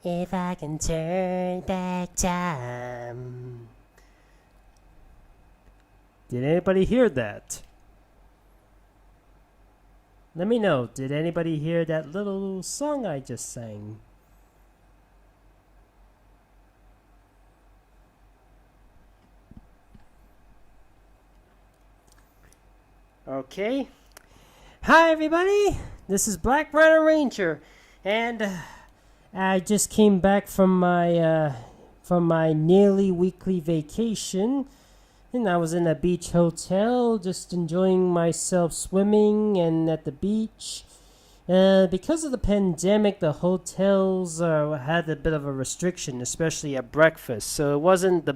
If I can turn back time. Did anybody hear that? Let me know. Did anybody hear that little song I just sang? Okay. Hi everybody. This is Black Rhino Ranger, and I just came back from my nearly weekly vacation, and I was in a beach hotel, just enjoying myself swimming and at the beach. Because of the pandemic, the hotels had a bit of a restriction, especially at breakfast. So it wasn't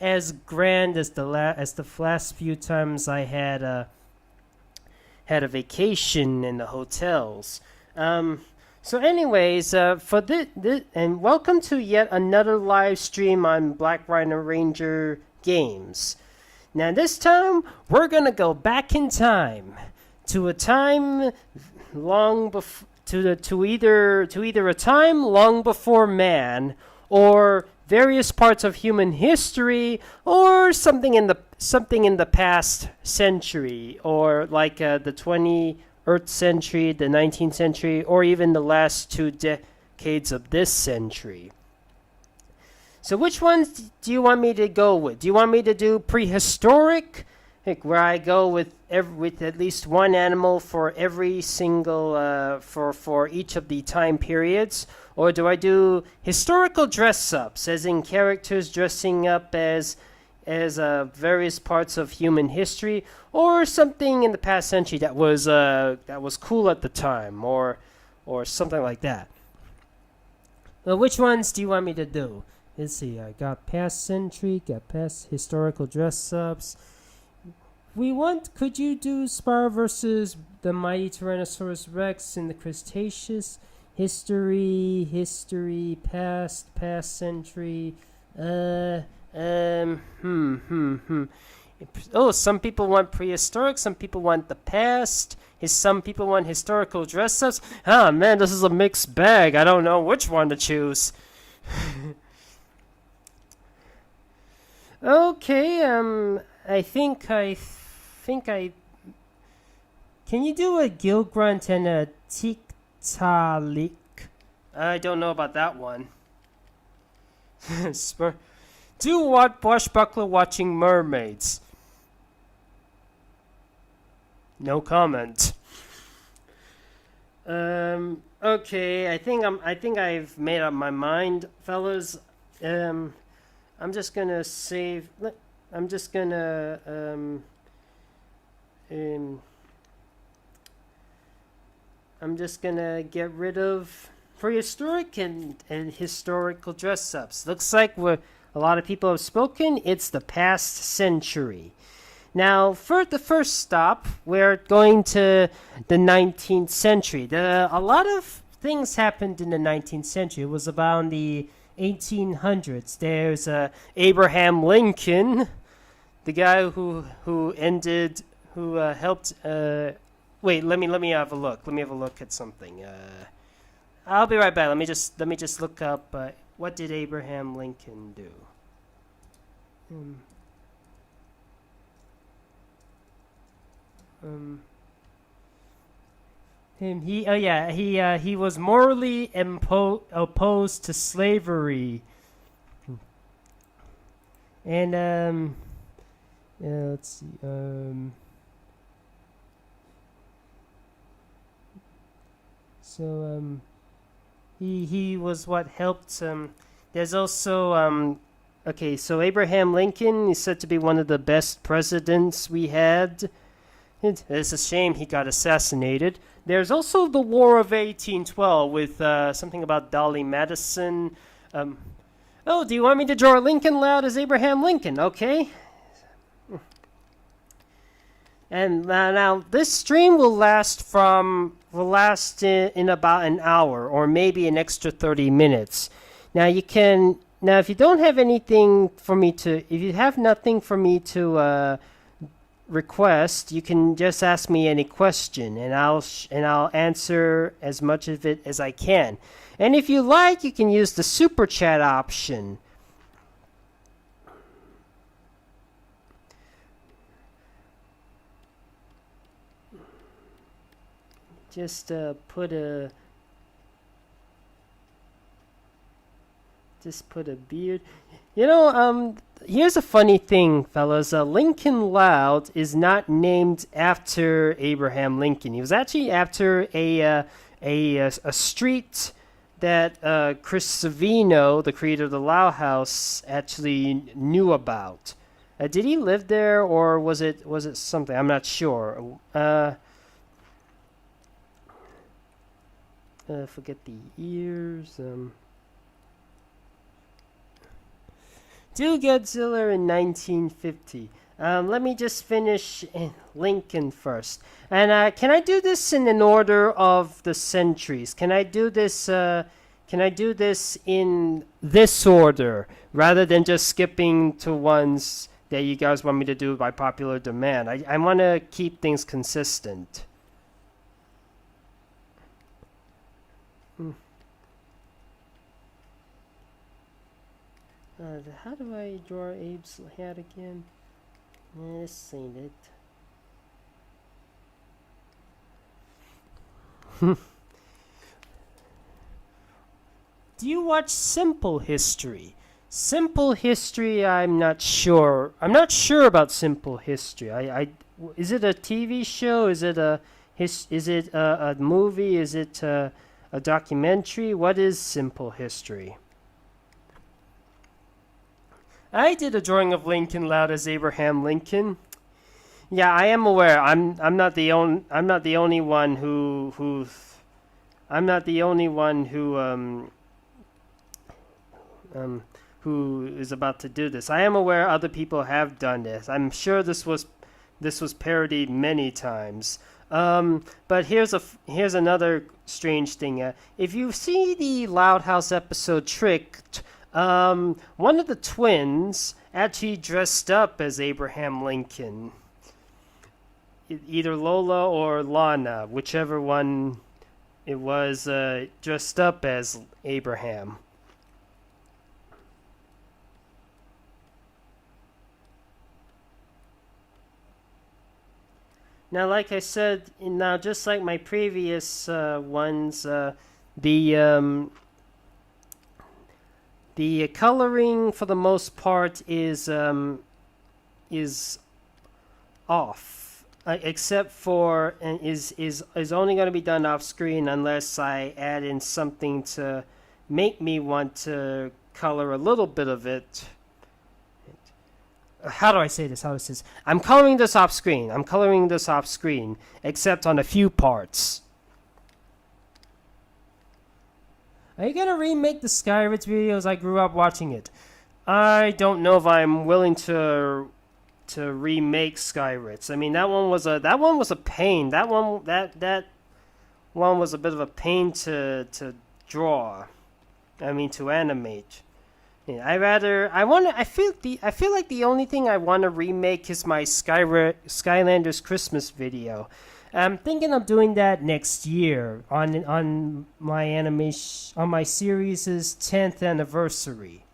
as grand as the last few times I had a vacation in the hotels. So, anyways, for this, and welcome to yet another live stream on Black Rhino Ranger Games. Now, this time we're gonna go back in time to a time long before, to either a time long before man, or various parts of human history, or something in the past century, or like the 20th century, the 19th century, or even the last 2 decades of this century. So which ones do you want me to go with? Do you want me to do prehistoric, like where I go with at least one animal for every single for each of the time periods, or do I do historical dress-ups, as in characters dressing up as various parts of human history, or something in the past century that was cool at the time, or something like that? Well, which ones do you want me to do? Let's see. I got past century, got past historical dress-ups. Could you do Spar versus the mighty Tyrannosaurus Rex in the Cretaceous? History, past century. Oh, some people want prehistoric, some people want the past. Some people want historical dress-ups. Ah, man, this is a mixed bag. I don't know which one to choose. Okay, I think I. Can you do a gill grunt and a tick-ta-lick? I don't know about that one. Do what Bushbuckler watching mermaids? No comment. Okay, I think I've made up my mind, fellas. I'm just gonna save. I'm just gonna get rid of prehistoric and historical dress-ups. Looks like a lot of people have spoken. It's the past century. Now, for the first stop, we're going to the 19th century. A lot of things happened in the 19th century. It was about the 1800s. There's Abraham Lincoln, the guy who helped. Wait, let me have a look. Let me have a look at something. I'll be right back. Let me just look up what did Abraham Lincoln do. He was morally opposed to slavery, and let's see. So he was what helped. There's also okay. So Abraham Lincoln is said to be one of the best presidents we had. It's a shame he got assassinated. There's also the War of 1812 with something about Dolly Madison. Oh, do you want me to draw Lincoln Loud as Abraham Lincoln? Okay. And now this stream will last in about an hour, or maybe an extra 30 minutes. Now if you don't have anything for me to, if you have nothing for me to request, you can just ask me any question, and I'll answer as much of it as I can. And if you like, you can use the super chat option. Just put a beard. Here's a funny thing, fellas. Lincoln Loud is not named after Abraham Lincoln. He was actually after a street that Chris Savino, the creator of the Loud House, actually knew about. Did he live there, or was it something? I'm not sure. Forget the ears. Do Godzilla in 1950. Let me just finish Lincoln first. And can I do this in an order of the centuries? Can I do this? Can I do this in this order rather than just skipping to ones that you guys want me to do by popular demand? I want to keep things consistent. How do I draw Abe's hat again? This ain't it. Do you watch Simple History? Simple History, I'm not sure. I'm not sure about Simple History. Is it a TV show? Is it a movie? Is it a documentary? What is Simple History? I did a drawing of Lincoln Loud as Abraham Lincoln. Yeah, I am aware. I'm not the only one who is about to do this. I am aware other people have done this. I'm sure this was parodied many times. But here's another strange thing. If you see the Loud House episode Tricked, one of the twins actually dressed up as Abraham Lincoln. Either Lola or Lana, whichever one it was, dressed up as Abraham. Now, like I said, now just like my previous ones, the coloring for the most part is off, except for is only going to be done off screen unless I add in something to make me want to color a little bit of it. How do I say this? I'm coloring this off screen. Except on a few parts. Are you gonna remake the Skyritz videos? I grew up watching it. I don't know if I'm willing to remake Skyritz. I mean, that one was a pain. That one was a bit of a pain to draw. I mean, to animate. Yeah, I feel like the only thing I want to remake is my Skylanders Christmas video. I'm thinking of doing that next year on my series' 10th anniversary.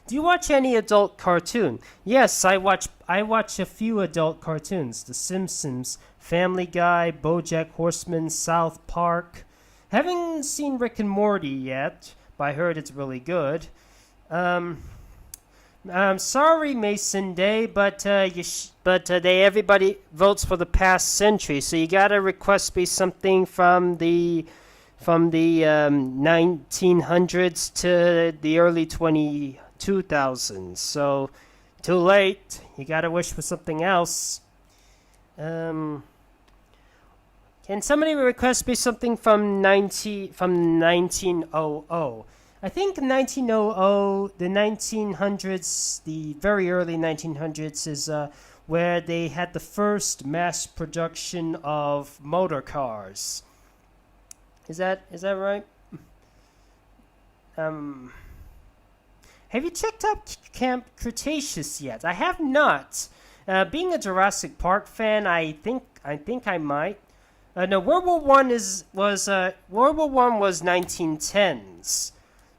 Do you watch any adult cartoon? Yes, I watch a few adult cartoons: The Simpsons, Family Guy, BoJack Horseman, South Park. Haven't seen Rick and Morty yet, but I heard it's really good. I'm sorry, Mason Day, but everybody votes for the past century, so you gotta request me something from the 1900s to the early 2000s. So, too late. You gotta wish for something else. Can somebody request me something from 1900? I think 1900, the 1900s, the very early 1900s is where they had the first mass production of motor cars. Is that right? Have you checked out Camp Cretaceous yet? I have not. Being a Jurassic Park fan, I think I might. No, World War One was 1910s.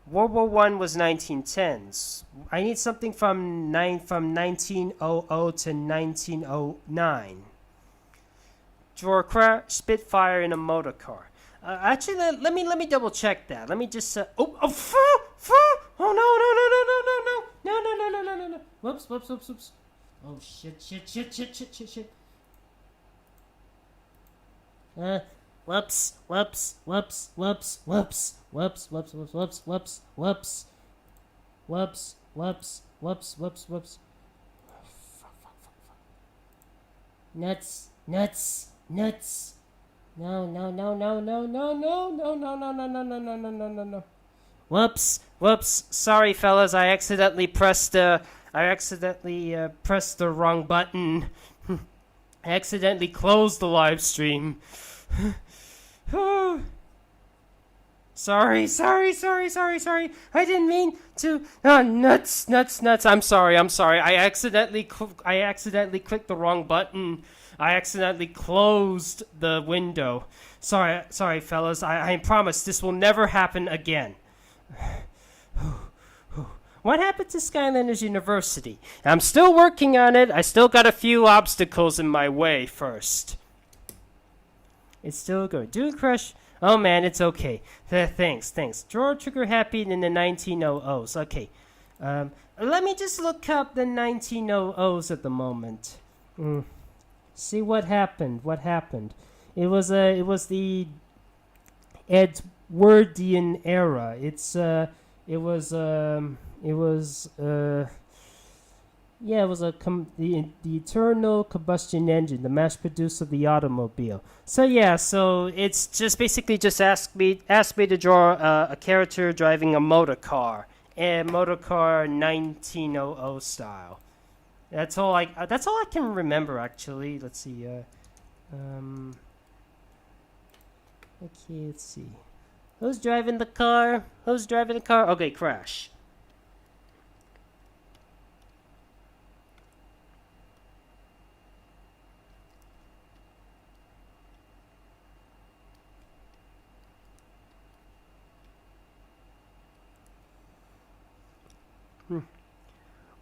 World War One was 1910s. I need something from 1900 to 1909. Spitfire in a motor car. Actually, let me double check that. Let me just oh no. Whoops. Oh shit. Whoops. Nuts. No. Whoops. Sorry, fellas. I accidentally pressed the wrong button. I accidentally closed the live stream. Sorry. I didn't mean to. Oh, nuts. I'm sorry. I accidentally clicked the wrong button. I accidentally closed the window. Sorry, fellas. I promise this will never happen again. What happened to Skylanders University? I'm still working on it. I still got a few obstacles in my way first. It's still going. Dude Crush. Oh man, it's okay. Thanks. Drawer Trigger Happy in the 1900s. Okay. Let me just look up the 1900s at the moment. See what happened. It was the Edwardian era. It was the internal combustion engine, the mass produce of the automobile. So it's just basically just asked me to draw a character driving a motor car 1900 style. That's all I can remember actually. Let's see. Okay, let's see. Who's driving the car? Okay, Crash.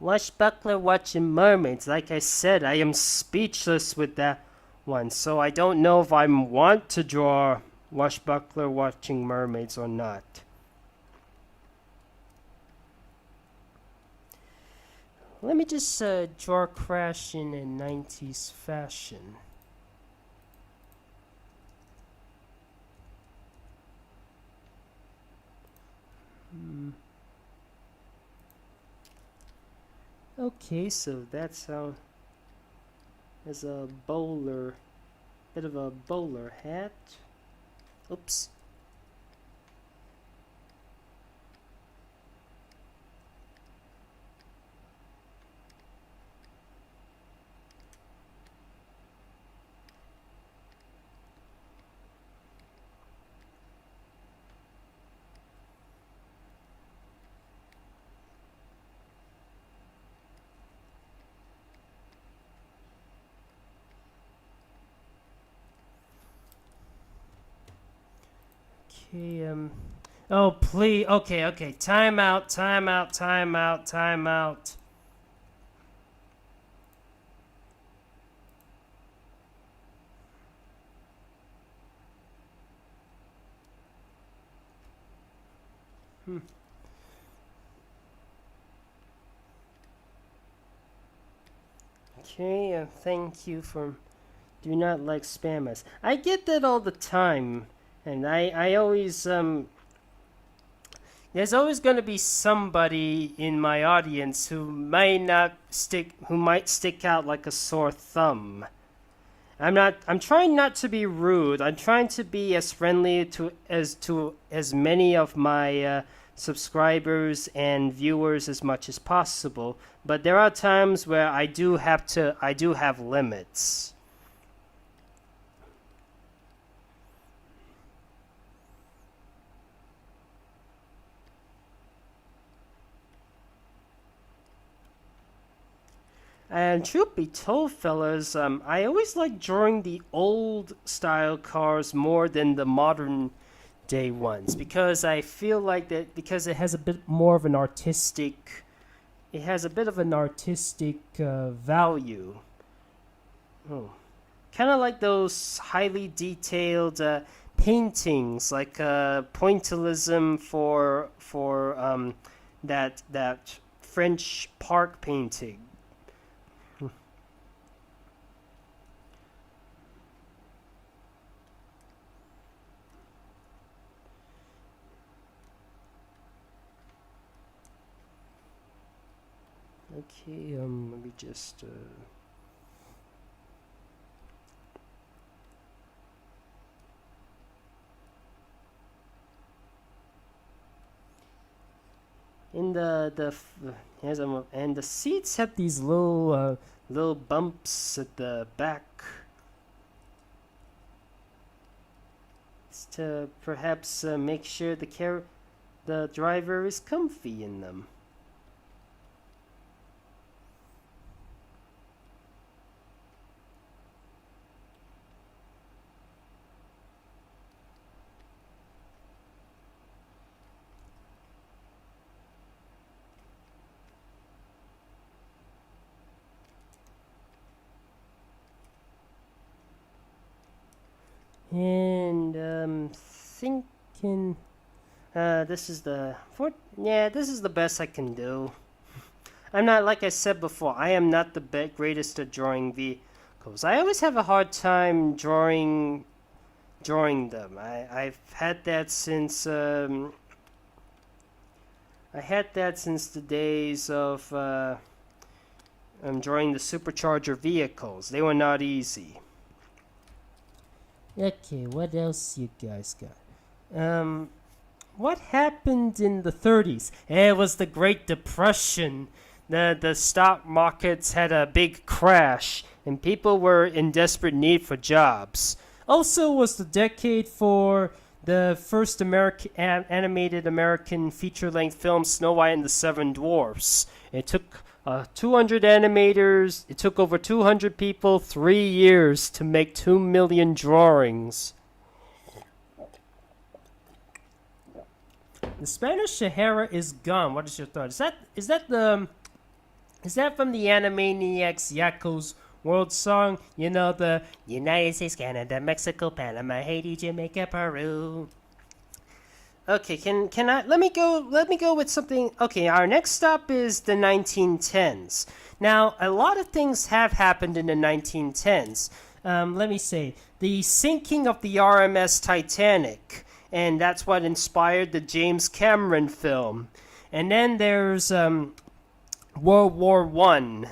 Washbuckler watching mermaids. Like I said, I am speechless with that one. So I don't know if I want to draw Washbuckler watching mermaids or not. Let me just draw Crash in a 90s fashion. Okay, so that's how. There's a bit of a bowler hat. Oops. Okay, oh, please. Okay. Time out. Okay, thank you for do not like spammers. I get that all the time. And I always, there's always going to be somebody in my audience who might stick out like a sore thumb. I'm trying not to be rude. I'm trying to be as friendly to as many of my subscribers and viewers as much as possible. But there are times where I do have limits. And truth be told, fellas, I always like drawing the old style cars more than the modern day ones because I feel like that because it has a bit more of an artistic, it has a bit of an artistic value. Oh. Kind of like those highly detailed paintings, like pointillism for that French park painting. Okay, let me just. In and the seats have these little bumps at the back. It's to perhaps make sure the driver is comfy in them. And thinking, this is this is the best I can do. I'm not, like I said before, I am not the greatest at drawing vehicles. I always have a hard time drawing them. I've had that since the days of drawing the supercharger vehicles. They were not easy. Okay, what else you guys got? What happened in the 30s? It was the Great Depression. The stock markets had a big crash, and people were in desperate need for jobs. Also was the decade for the first animated American feature-length film, Snow White and the Seven Dwarfs. It took 200 animators. It took over 200 people 3 years to make 2 million drawings. The Spanish Sahara is gone. What is your thought? Is that from the Animaniacs Yakko's world song? You know, the United States, Canada, Mexico, Panama, Haiti, Jamaica, Peru. Okay, can I let me go with something. Okay, our next stop is the 1910s. Now, a lot of things have happened in the 1910s. Let me say, the sinking of the RMS Titanic, and that's what inspired the James Cameron film. And then there's World War One.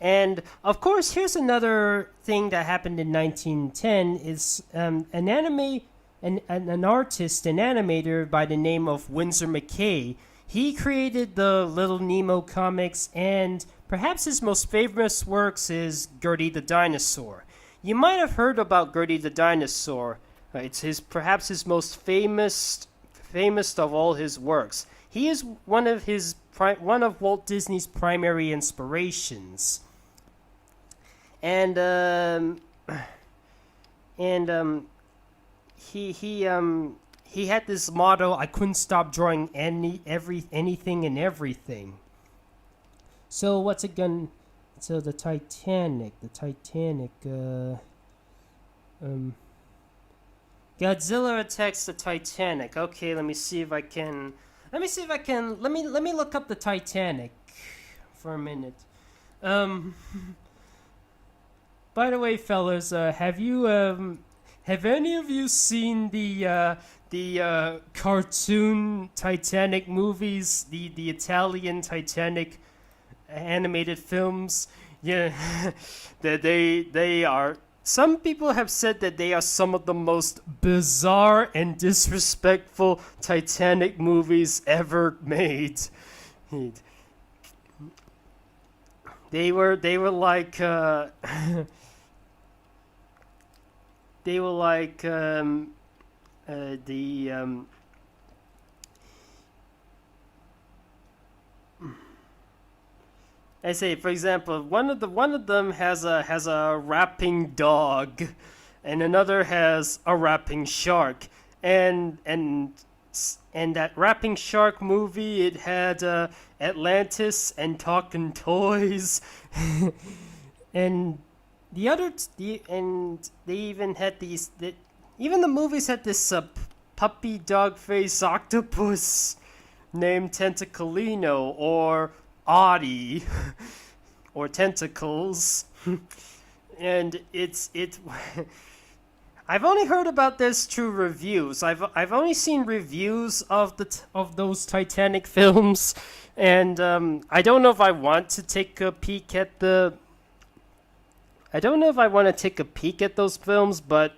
And of course, here's another thing that happened in 1910 is an artist, an animator by the name of Winsor McCay. He created the Little Nemo comics, and perhaps his most famous works is Gertie the Dinosaur. You might have heard about Gertie the Dinosaur. It's perhaps his most famous of all his works. He is one of Walt Disney's primary inspirations. And he had this motto: I couldn't stop drawing anything and everything. So what's it gonna? So the Titanic. Godzilla attacks the Titanic. Okay, let me see if I can. Let me look up the Titanic for a minute. By the way, fellas, have any of you seen the cartoon Titanic movies, the Italian Titanic animated films? Yeah, they are. Some people have said that they are some of the most bizarre and disrespectful Titanic movies ever made. They were like they were like the I say, for example, one of them has a rapping dog, and another has a rapping shark, and that rapping shark movie, it had Atlantis and talking toys, and and they even had even the movies had this puppy dog face octopus named Tentaclino or Audie or Tentacles, and it. I've only heard about this through reviews. I've only seen reviews of of those Titanic films, and I don't know if I want to take a peek at the. I don't know if I want to take a peek at those films, but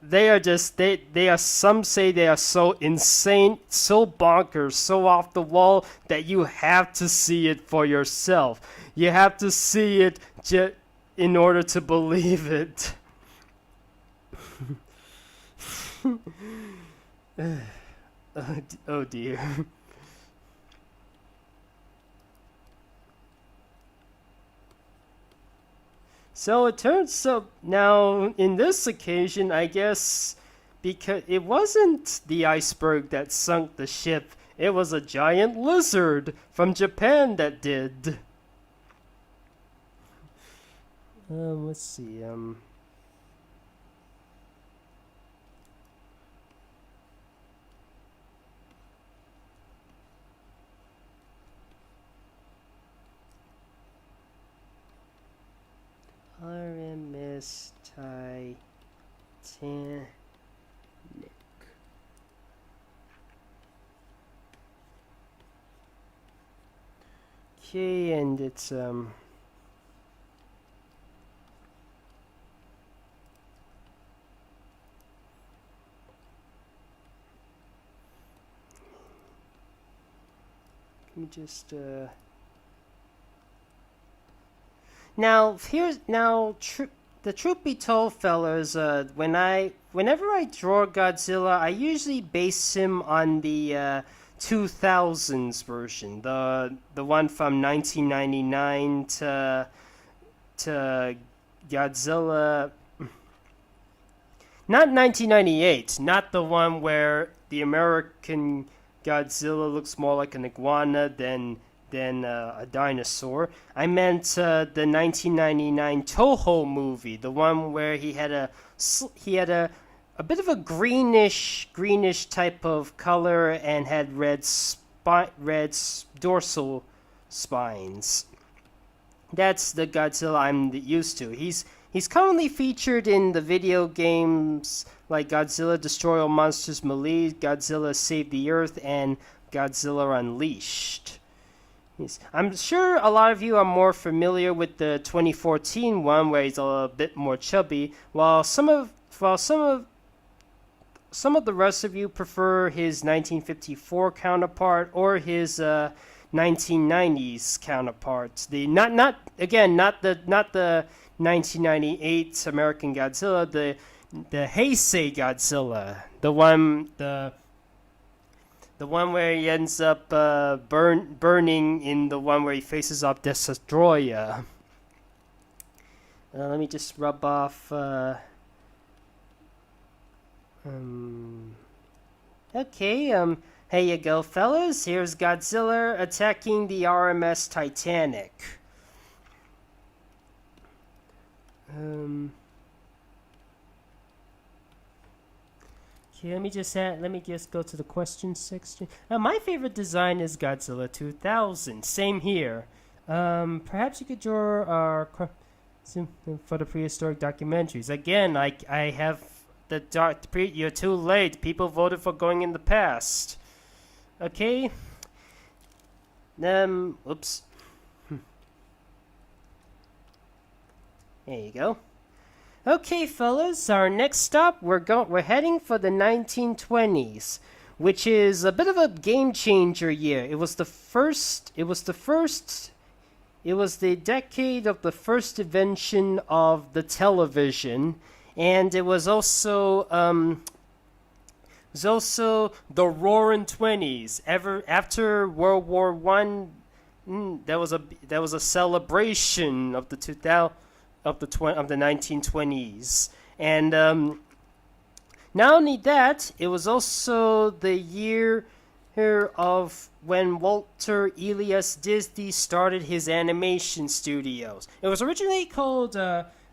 they are just they are, some say they are so insane, so bonkers, so off the wall that you have to see it for yourself. You have to see it in order to believe it. Oh dear. So it turns so now in this occasion, I guess, because it wasn't the iceberg that sunk the ship, it was a giant lizard from Japan that did. Let's see. RMS Titanic. Okay, and it's let me just the truth be told, fellas, whenever I draw Godzilla, I usually base him on the 2000s version, the one from 1999 to Godzilla, not 1998, not the one where the American Godzilla looks more like an iguana than a dinosaur. I meant the 1999 Toho movie, the one where he had a bit of a greenish type of color and had red dorsal spines. That's the Godzilla I'm used to. He's commonly featured in the video games like Godzilla Destroy All Monsters Melee, Godzilla Save the Earth, and Godzilla Unleashed. Yes. I'm sure a lot of you are more familiar with the 2014 one where he's a bit more chubby, while some of the rest of you prefer his 1954 counterpart or his 1990s counterparts. Not the 1998 American Godzilla, the Heisei Godzilla, the one where he ends up burning in the one where he faces off Destroya. Let me just rub off. Okay. Here you go, fellas. Here's Godzilla attacking the RMS Titanic. Okay, let me just go to the question section. My favorite design is Godzilla 2000. Same here. Perhaps you could draw our for the prehistoric documentaries. Again, I have you're too late. People voted for going in the past. Okay. Oops. There you go. Okay, fellas, our next stop, we're heading for the 1920s, which is a bit of a game changer year. It was the decade of the first invention of the television, and it was also the Roaring Twenties. After World War One, there was a celebration of the 2000 of the 1920s, and not only that, it was also the year of when Walter Elias Disney started his animation studios. It was originally called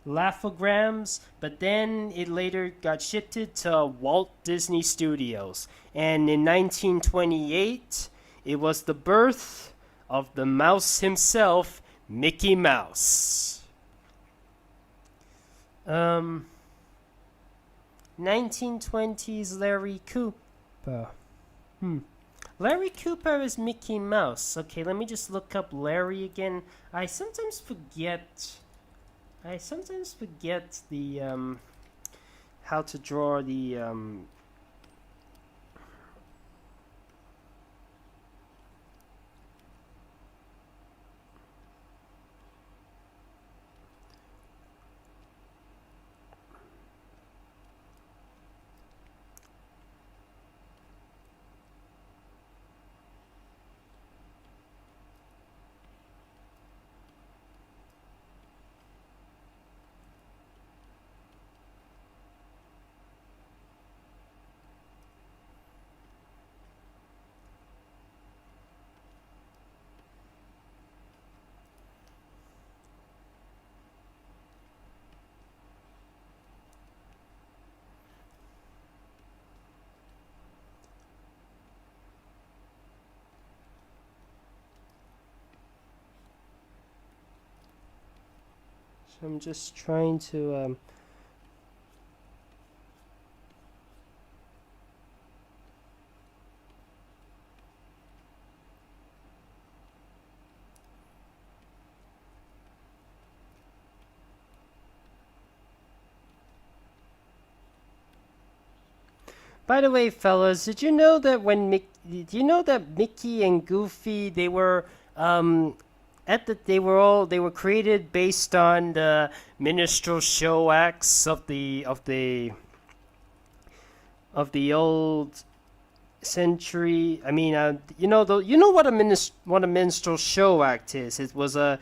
Laughograms, but then it later got shifted to Walt Disney Studios. And in 1928, it was the birth of the mouse himself, Mickey Mouse. 1920s Larry Cooper. Larry Cooper is Mickey Mouse. Okay, let me just look up Larry again. I sometimes forget the how to draw the so I'm just trying to By the way, fellas, did you know that Mickey and Goofy, they were they were created based on the minstrel show acts of the old century. I mean, you know what a minstrel show act is. It was I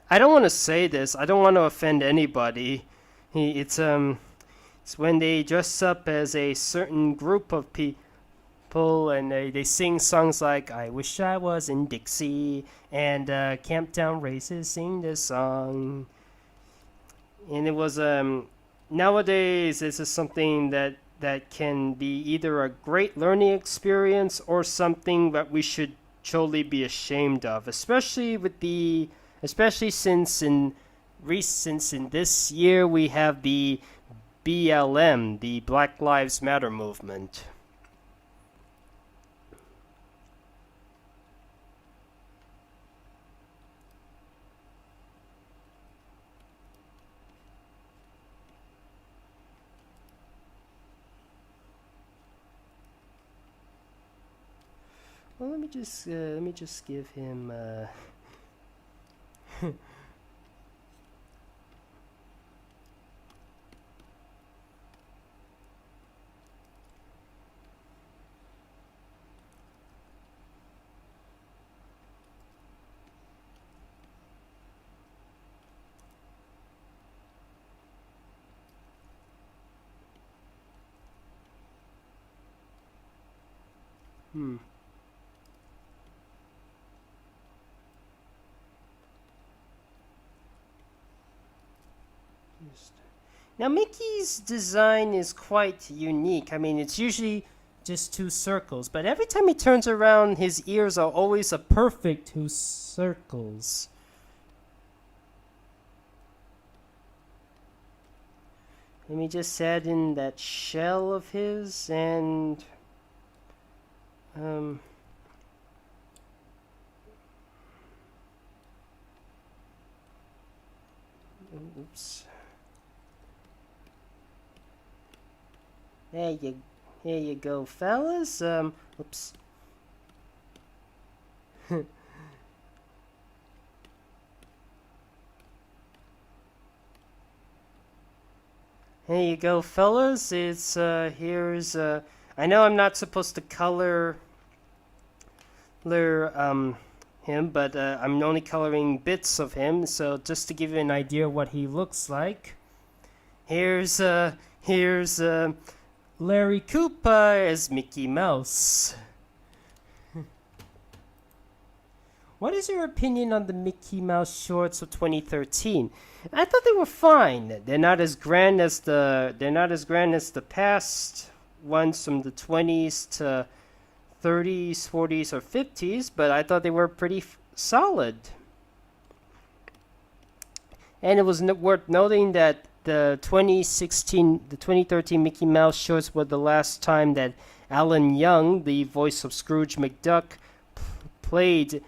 don't want to say this. I don't want to offend anybody. It's when they dress up as a certain group of people and they sing songs like "I Wish I Was in Dixie" and Camptown Races sing this song. And it was nowadays this is something that can be either a great learning experience or something that we should truly be ashamed of, especially since in this year we have the BLM, the Black Lives Matter movement. Well, let me just give him Now, Mickey's design is quite unique. I mean, it's usually just two circles, but every time he turns around, his ears are always a perfect two circles. Let me just add in that shell of his and oops. There you go, fellas. Oops. There you go, fellas. It's here's I know I'm not supposed to color him, but I'm only coloring bits of him, so just to give you an idea what he looks like. Here's Larry Koopa as Mickey Mouse. What is your opinion on the Mickey Mouse shorts of 2013? I thought they were fine. They're not as grand as the past ones from the 20s to 30s, 40s, or 50s, but I thought they were pretty solid. And it was worth noting that the 2013 Mickey Mouse shorts were the last time that Alan Young, the voice of Scrooge McDuck, played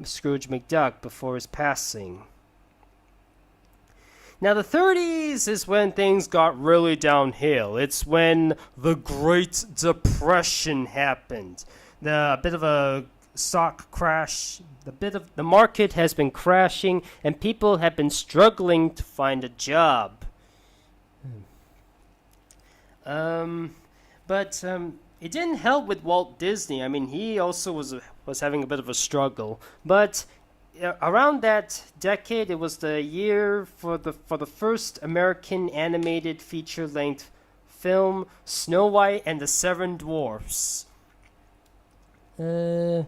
Scrooge McDuck before his passing. Now the 30s is when things got really downhill. It's when the Great Depression happened. A bit of a stock crash. The market has been crashing, and people have been struggling to find a job. But it didn't help with Walt Disney. I mean, he also was having a bit of a struggle. But around that decade, it was the year for the first American animated feature-length film, Snow White and the Seven Dwarfs. Who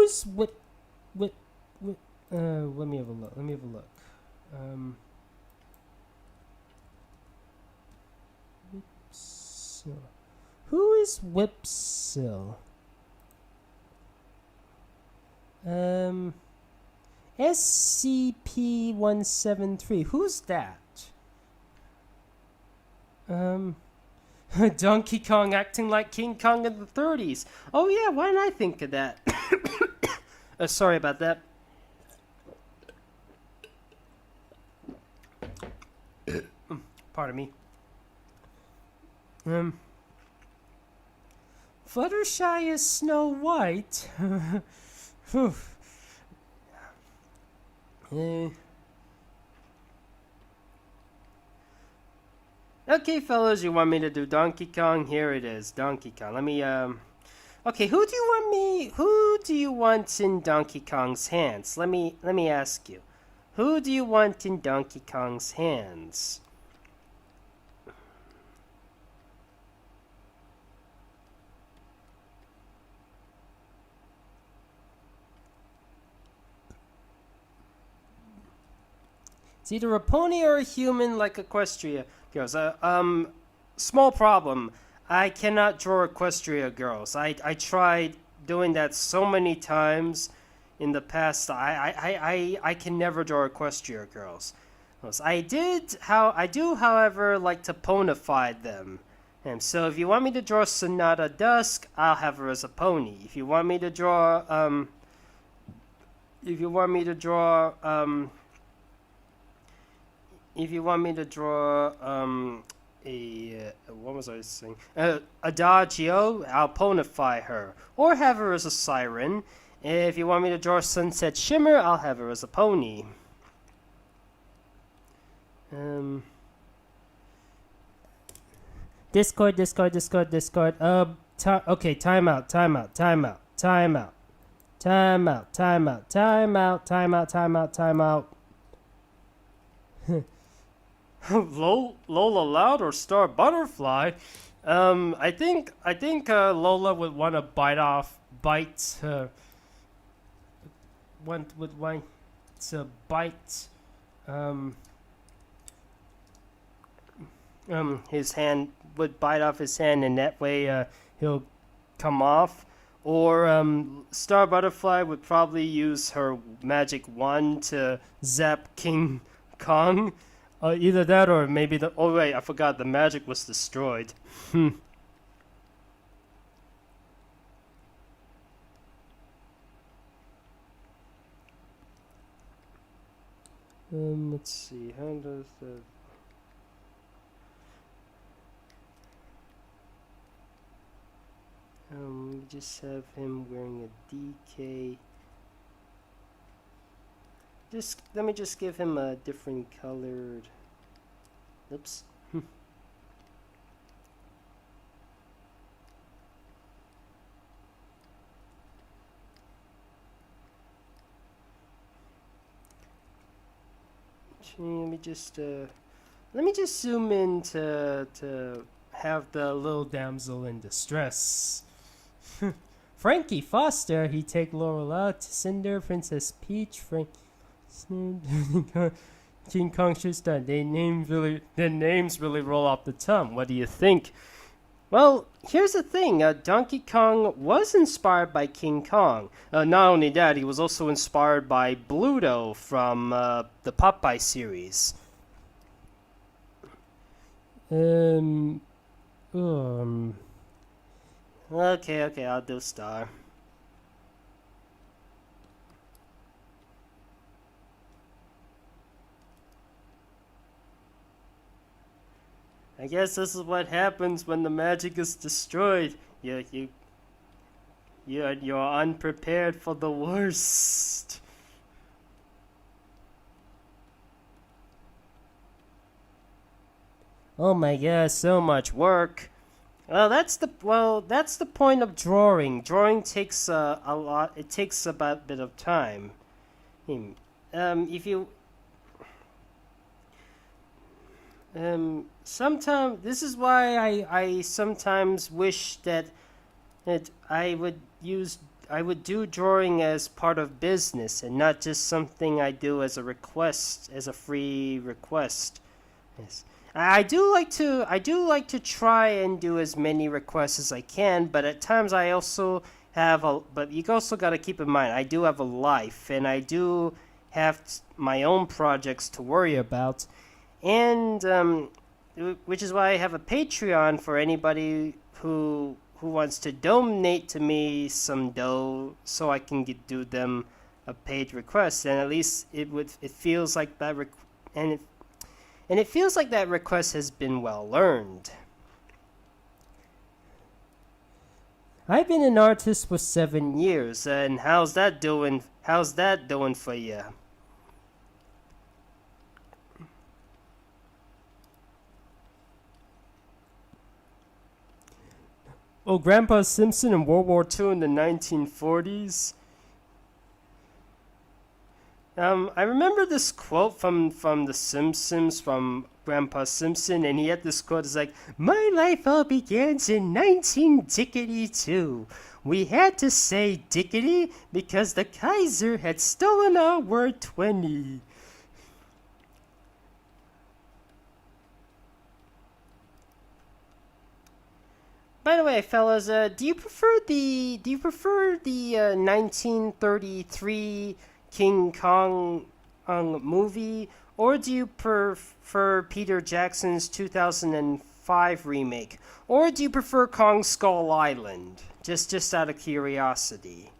is what? Let me have a look. Who is Whipsill? SCP-173. Who's that? Donkey Kong acting like King Kong in the 30s. Oh yeah, why didn't I think of that? Sorry about that. Pardon me. Fluttershy is Snow White. Okay, fellas, you want me to do Donkey Kong? Here it is, Donkey Kong. Let me, okay, who do you want in Donkey Kong's hands? Let me ask you. Who do you want in Donkey Kong's hands? It's either a pony or a human like Equestria girls. Small problem. I cannot draw Equestria girls. I tried doing that so many times in the past. I can never draw Equestria girls. I do, however, like to ponify them. And so if you want me to draw Sonata Dusk, I'll have her as a pony. If you want me to draw what was I saying? Adagio, I'll ponify her. Or have her as a siren. If you want me to draw Sunset Shimmer, I'll have her as a pony. Discord. Okay, time out. Lola Loud or Star Butterfly? I think Lola would want to bite his hand, would bite off his hand, and that way he'll come off. Or Star Butterfly would probably use her magic wand to zap King Kong. Either that or maybe oh wait, I forgot, the magic was destroyed. Let's see, how does that... we just have him wearing a DK. Let me just give him a different colored... Oops. let me just zoom in to have the little damsel in distress. Frankie Foster, he take Laurel out to Cinder, Princess Peach, King Kong just done. Their names really roll off the tongue. What do you think? Well, here's the thing. Donkey Kong was inspired by King Kong. Not only that, he was also inspired by Bluto from the Popeye series. Okay, I'll do Star. I guess this is what happens when the magic is destroyed. You're unprepared for the worst. Oh my god, so much work. That's the point of drawing. Drawing takes a lot. It takes a bit of time. If you sometimes this is why I sometimes wish that I would do drawing as part of business and not just something I do as a request, as a free request. Yes. I do like to try and do as many requests as I can, but at times I also have but you also got to keep in mind I do have a life and I do have my own projects to worry about. And which is why I have a Patreon for anybody who wants to donate to me some dough, so I can do them a paid request, and at least it feels like that it feels like that request has been well earned. I've been an artist for 7 years, and how's that doing? How's that doing for you? Oh, Grandpa Simpson in World War II in the 1940s. I remember this quote from The Simpsons, from Grandpa Simpson, and he had this quote. It's like, "My life all begins in 19 We had to say dickety because the Kaiser had stolen our word 20. By the way, fellas, do you prefer the 1933 King Kong movie, or do you prefer Peter Jackson's 2005 remake, or do you prefer Kong Skull Island? Just out of curiosity.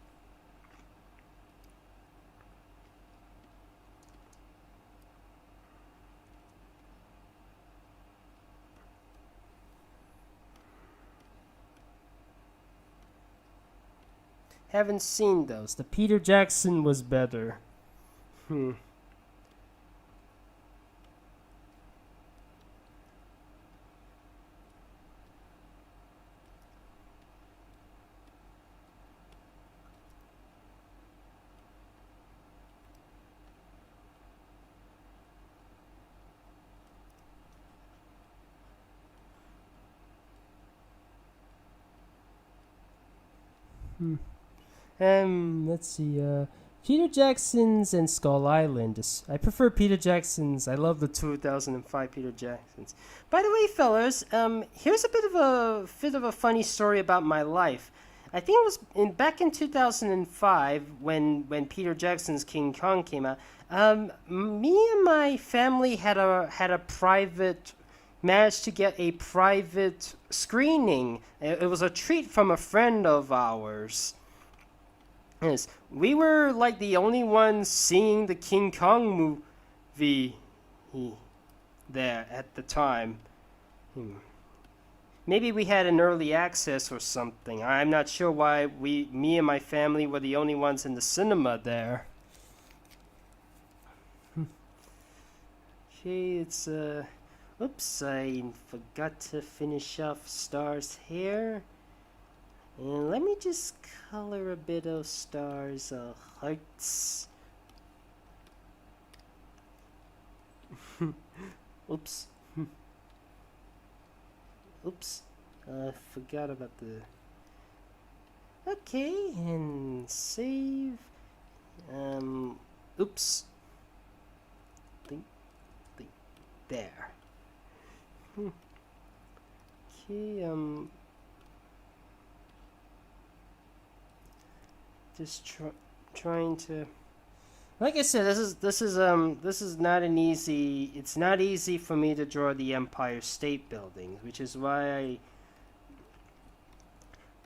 Haven't seen those. The Peter Jackson was better. Hmm. Let's see. Peter Jackson's and Skull Island. I prefer Peter Jackson's. I love the 2005 Peter Jackson's. By the way, fellas, here's a bit of a funny story about my life. I think it was back in 2005 when Peter Jackson's King Kong came out. Me and my family had a private managed to get a private screening. It was a treat from a friend of ours. Yes, we were like the only ones seeing the King Kong movie there at the time. Maybe we had an early access or something. I'm not sure why me and my family were the only ones in the cinema there. Okay, it's oops, I forgot to finish off Star's hair. And let me just color a bit of Star's hearts. Oops. Oops. Forgot about the... Okay, and save. Oops. Think. There. Okay, just trying to... Like I said, this is not an easy. It's not easy for me to draw the Empire State Building, which is why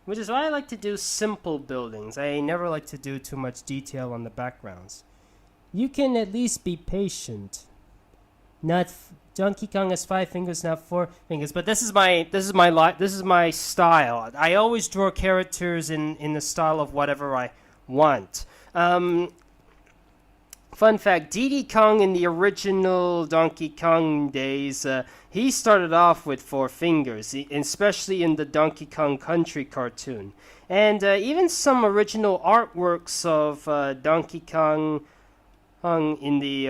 I like to do simple buildings. I never like to do too much detail on the backgrounds. You can at least be patient. Donkey Kong has 5 fingers, not 4 fingers. But this is my style. I always draw characters in the style of whatever I want. Fun fact, Diddy Kong in the original Donkey Kong days, he started off with 4 fingers, especially in the Donkey Kong Country cartoon. And even some original artworks of Donkey Kong in the...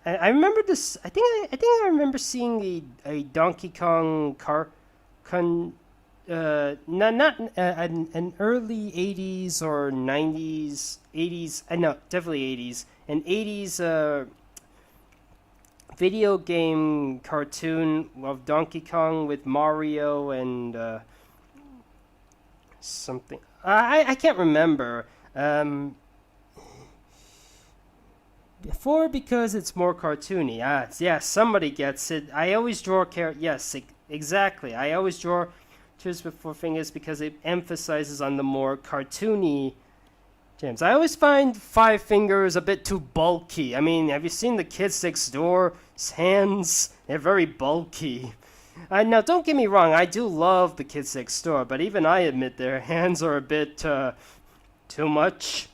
I remember this... I think I remember seeing a Donkey Kong an early 80s or 90s, 80s, no, definitely 80s, an 80s video game cartoon of Donkey Kong with Mario and something. I can't remember. 4 because it's more cartoony. Yeah, somebody gets it. I always draw yes, exactly. I always draw characters with 4 fingers because it emphasizes on the more cartoony gems. I always find 5 fingers a bit too bulky. I mean, have you seen the kids next door's hands? They're very bulky. Now, don't get me wrong. I do love the kids next door, but even I admit their hands are a bit too much.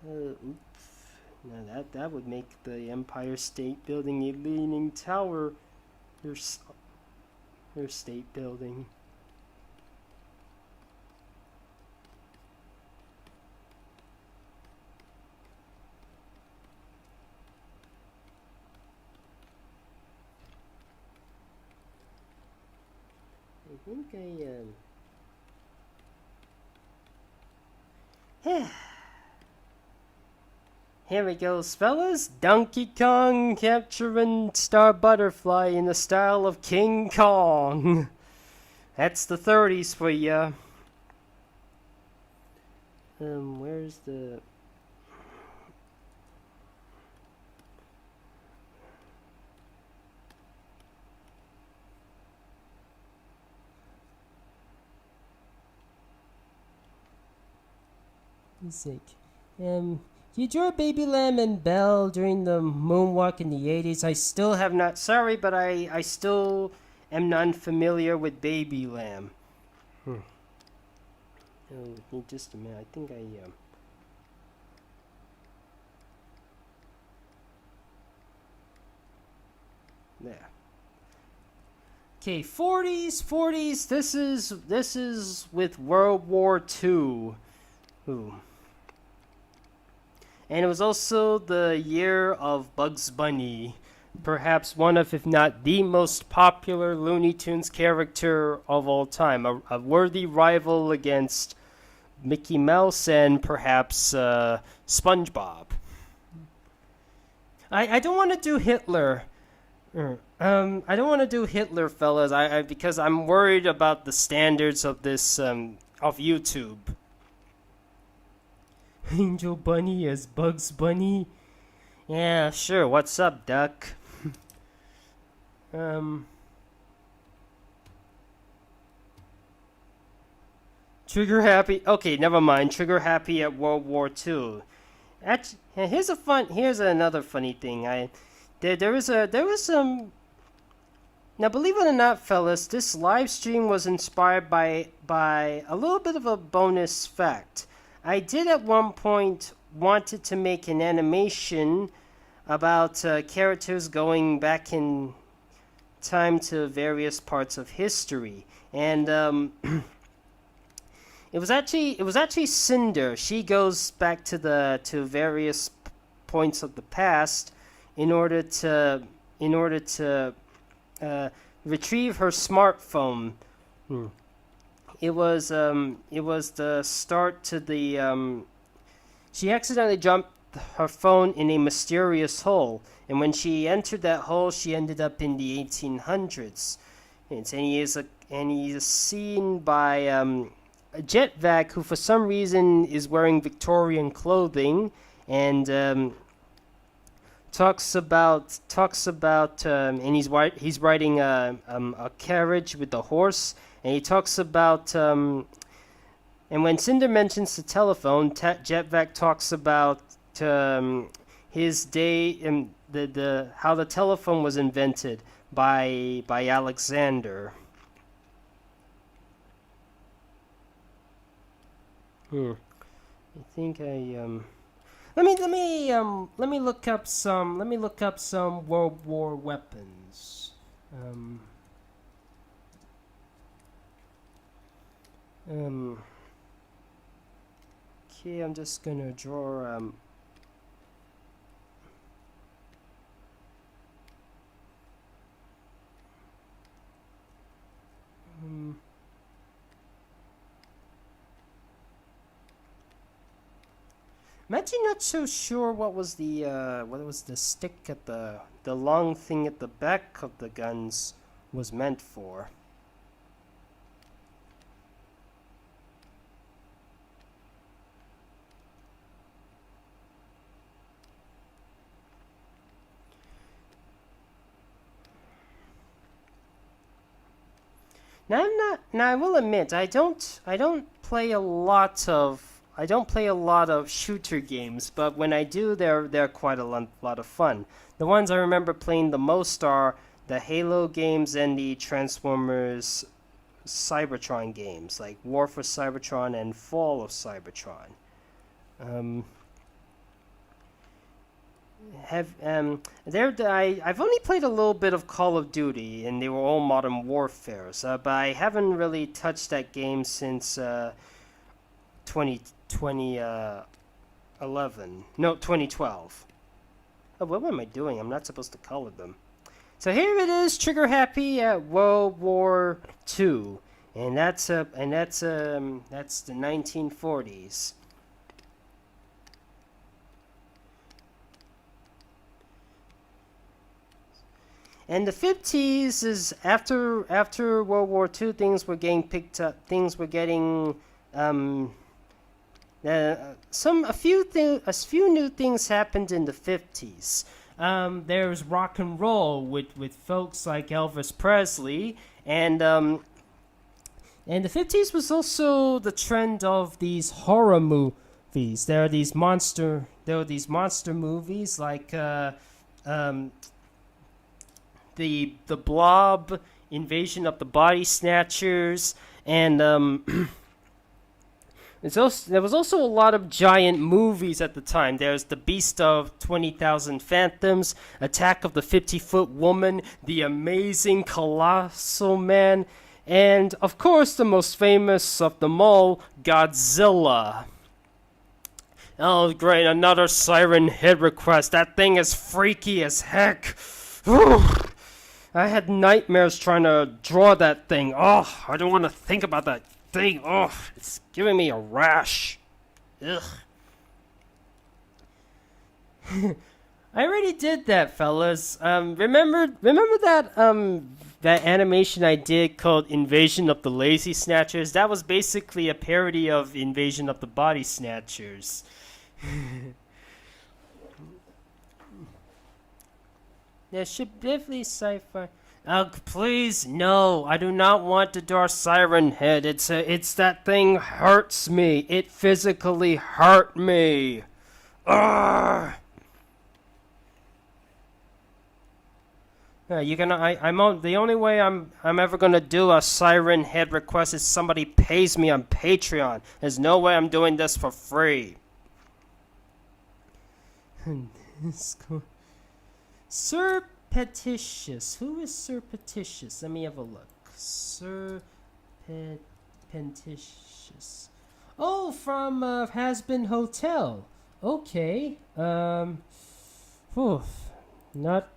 Oops. Now that would make the Empire State Building a leaning tower. Your state building. I think Here we go, fellas. Donkey Kong capturing Star Butterfly in the style of King Kong. That's the 30s for ya. Where's the... music. You drew Baby Lamb and Belle during the moonwalk in the 80s. I still have not... Sorry, but I still am not familiar with Baby Lamb. Oh, just a minute. I think there. Okay, 40s. This is with World War II. Ooh. And it was also the year of Bugs Bunny, perhaps one of, if not the most popular Looney Tunes character of all time, a worthy rival against Mickey Mouse and perhaps SpongeBob. I don't want to do Hitler. I don't want to do Hitler, fellas, because I'm worried about the standards of this of YouTube. Angel Bunny as Bugs Bunny? Yeah, sure. What's up, Duck? Trigger happy. Okay, never mind. Trigger happy at World War II. Here's another funny thing. There was some. Now, believe it or not, fellas, this live stream was inspired by a little bit of a bonus fact. I did at one point wanted to make an animation characters going back in time to various parts of history, and it was actually Cinder. She goes back to various points of the past in order to retrieve her smartphone. Hmm. It was the start to the. She accidentally jumped her phone in a mysterious hole, and when she entered that hole, she ended up in the 1800s. And he is seen by a Jetvac who, for some reason, is wearing Victorian clothing, and and he's riding a carriage with a horse, and he talks about and when Cinder mentions the telephone, Jetvac talks about his day and the how the telephone was invented by Alexander. I think let me look up some World War weapons. Okay, I'm just gonna draw I'm actually not so sure what was the stick at the long thing at the back of the guns was meant for. Now I will admit I don't play a lot of shooter games, but when I do, they're quite a lot of fun. The ones I remember playing the most are the Halo games and the Transformers Cybertron games, like War for Cybertron and Fall of Cybertron. I've only played a little bit of Call of Duty, and they were all Modern Warfares, but I haven't really touched that game since 2011. No, 2012. Oh, what am I doing? I'm not supposed to color them. So here it is, Trigger Happy at World War II, and that's the 1940s. And the 50s is after World War II. Things were getting picked up. Things were getting a few new things happened in the 50s. There's rock and roll with folks like Elvis Presley, and the 50s was also the trend of these horror movies. There were these monster movies like the Blob, Invasion of the Body Snatchers, and there was also a lot of giant movies at the time. There's The Beast of 20,000 Phantoms, Attack of the 50-Foot Woman, The Amazing Colossal Man, and, of course, the most famous of them all, Godzilla. Oh, great, another Siren Head request. That thing is freaky as heck. I had nightmares trying to draw that thing. Oh, I don't want to think about that thing. Oh, it's giving me a rash. Ugh. I already did that, fellas. Remember that animation I did called Invasion of the Lazy Snatchers? That was basically a parody of Invasion of the Body Snatchers. There should definitely sci-fi. Please, no, I do not want to draw Siren Head. It's that thing hurts me. It physically hurt me. Ugh. The only way I'm ever gonna do a Siren Head request is somebody pays me on Patreon. There's no way I'm doing this for free. Surreptitious. Who is surreptitious? Let me have a look. Surreptitious. Oh, from Has Been Hotel. Okay. Whew. Not.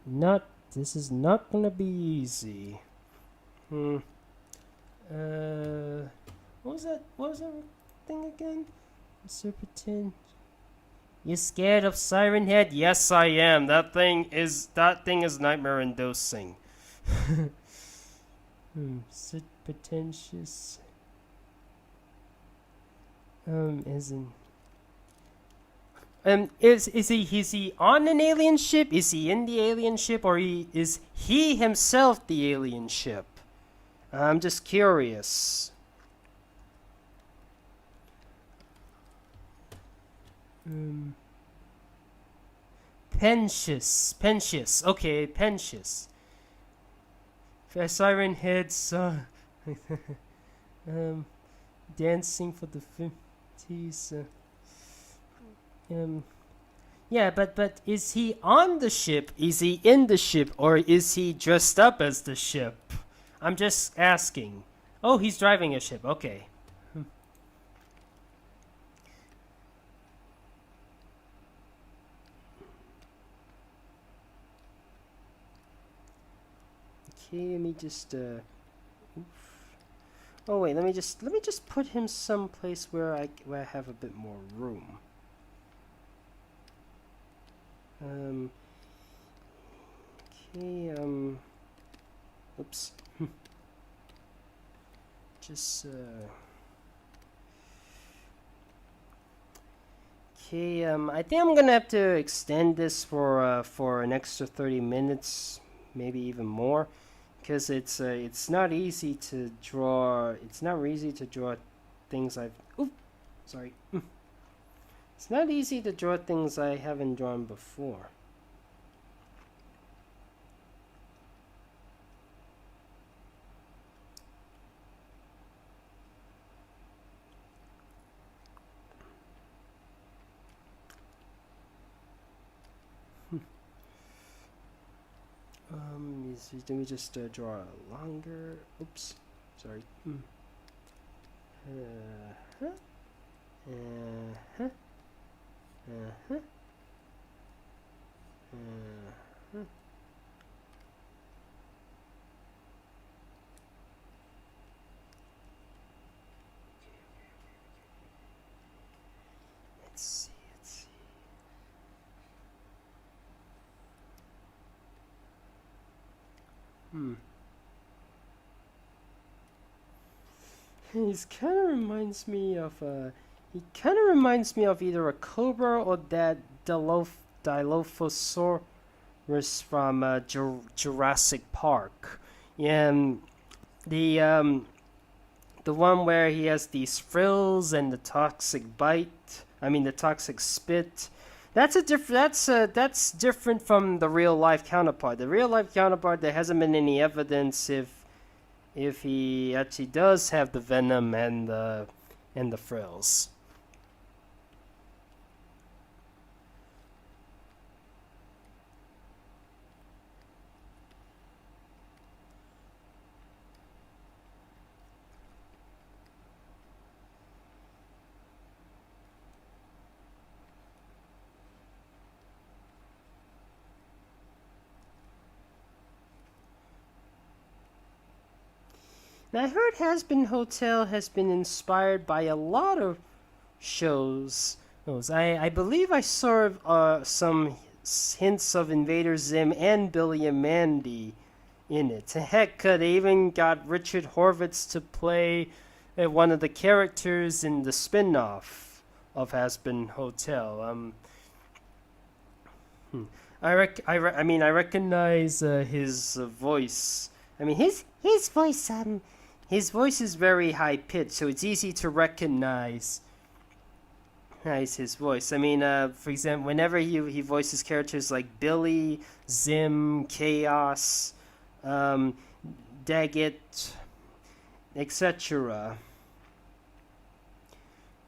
This is not gonna be easy. What was that? What was that thing again? Serpentine. You scared of Siren Head? Yes, I am. That thing is nightmare inducing. Pretentious. Isn't. Is he on an alien ship? Is he in the alien ship, or is he himself the alien ship? I'm just curious. Pentious. Okay, Pentious. Siren Head song. Dancing for the 50s. Yeah, but is he on the ship? Is he in the ship? Or is he dressed up as the ship? I'm just asking. Oh, he's driving a ship. Okay. Okay, let me just oh wait, let me just put him someplace where I have a bit more room. Okay, oops. Just okay, I think I'm gonna have to extend this for an extra 30 minutes, maybe even more, because it's not easy to draw. It's not easy to draw things I've. Oop, sorry. It's not easy to draw things I haven't drawn before. Let me just draw a longer. Oops, sorry. Let's see. He kind of reminds me of either a cobra or that Dilophosaurus from Jurassic Park. And the one where he has these frills and the toxic bite. I mean the toxic spit. That's different from the real life counterpart. The real life counterpart, there hasn't been any evidence if he actually does have the venom and the frills. Now, I heard Has-Been Hotel has been inspired by a lot of shows. I believe I saw some hints of Invader Zim and Billy and Mandy in it. Heck, they even got Richard Horvitz to play one of the characters in the spin-off of Has-Been Hotel. I recognize his voice. I mean, his voice. His voice is very high pitched, so it's easy to recognize his voice. I mean, for example, whenever he voices characters like Billy, Zim, Chaos, Daggett, etc.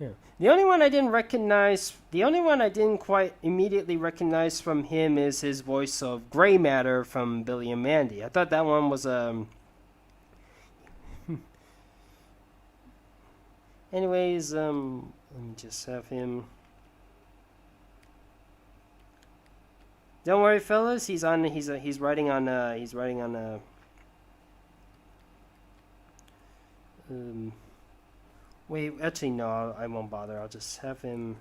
Yeah. The only one I didn't recognize, the only one I didn't quite immediately recognize from him is his voice of Gray Matter from Billy and Mandy. I thought that one was Anyways, let me just have him. Don't worry, fellas. He's writing on Wait, actually no, I won't bother. I'll just have him.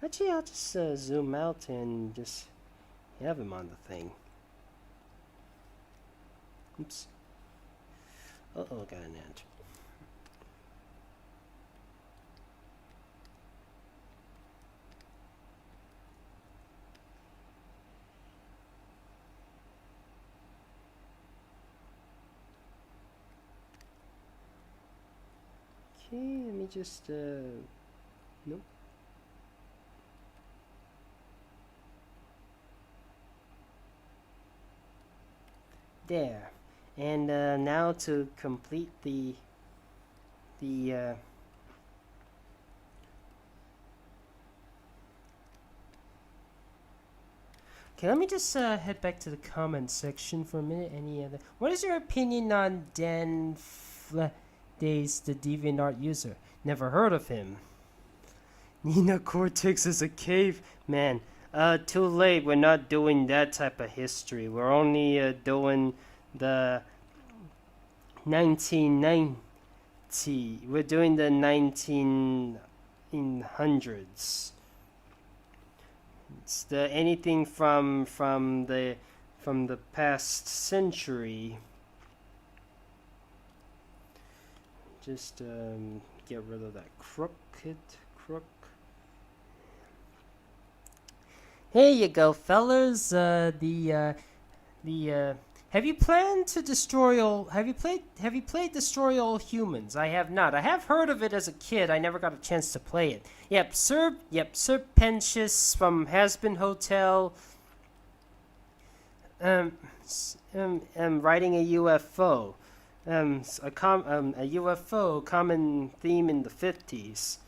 Actually, I'll just zoom out and just have him on the thing. Oops. Uh-oh, got an ant. Okay, let me just, nope. There. And now to complete the okay, let me just head back to the comment section for a minute. What is your opinion on Dan Days, the DeviantArt user? Never heard of him. Nina Cortex is a caveman. Too late. We're not doing that type of history. We're only doing the 1990. We're doing the 1900s. It's the anything from the past century. Just get rid of that crook. Here you go, fellas. Have you planned to destroy all? Have you played Destroy All Humans? I have not. I have heard of it as a kid. I never got a chance to play it. Sir Pentious from Hazbin Hotel. Riding a UFO. A UFO common theme in the 50s.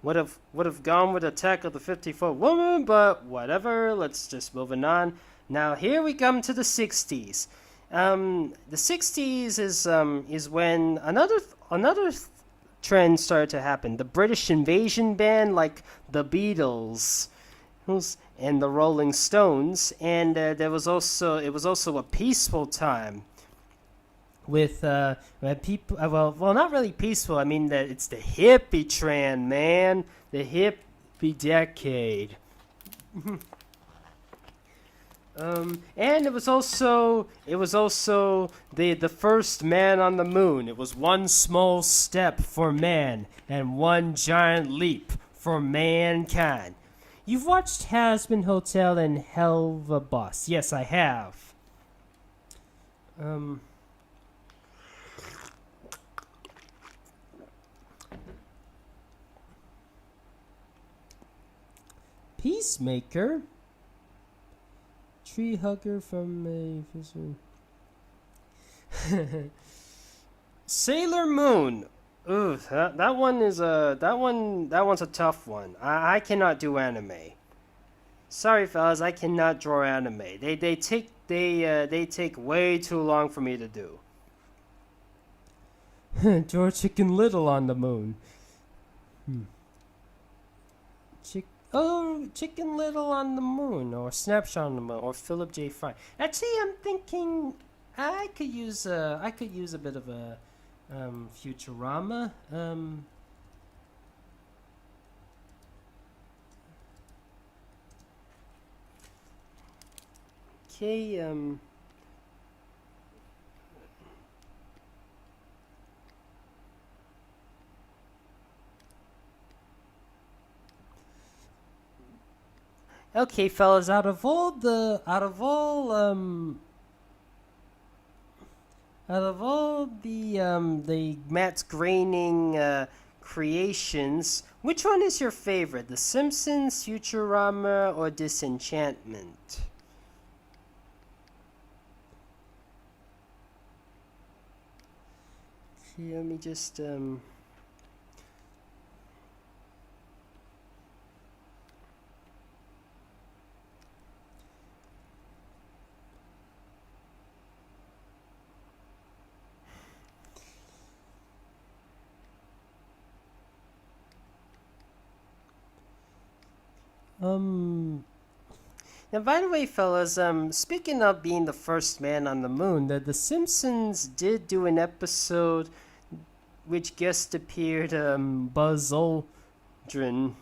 Would have gone with Attack of the 50-Foot Woman, but whatever. Let's just moving on. Now here we come to the 60s. The 60s is when another trend started to happen. The British invasion band, like the Beatles and the Rolling Stones, and it was also a peaceful time with people. Well, not really peaceful. I mean that it's the hippie trend, man. The hippie decade. And it was also the first man on the moon. It was one small step for man and one giant leap for mankind. You've watched Hazbin Hotel and Helva Boss. Yes, I have. Peacemaker. Tree hugger from a Sailor Moon. Ooh, that one's a tough one. I cannot do anime. Sorry, fellas, I cannot draw anime. They take way too long for me to do. Draw Chicken Little on the moon. Chicken Little on the moon, or Snapshot on the moon, or Philip J. Fry. Actually, I'm thinking I could use a bit of a Futurama. Okay. Okay, fellas, out of all the Matt's Groening creations, which one is your favorite? The Simpsons, Futurama, or Disenchantment? Okay, let me just Now, by the way, fellas, speaking of being the first man on the moon, the Simpsons did do an episode which guest appeared Buzz Aldrin.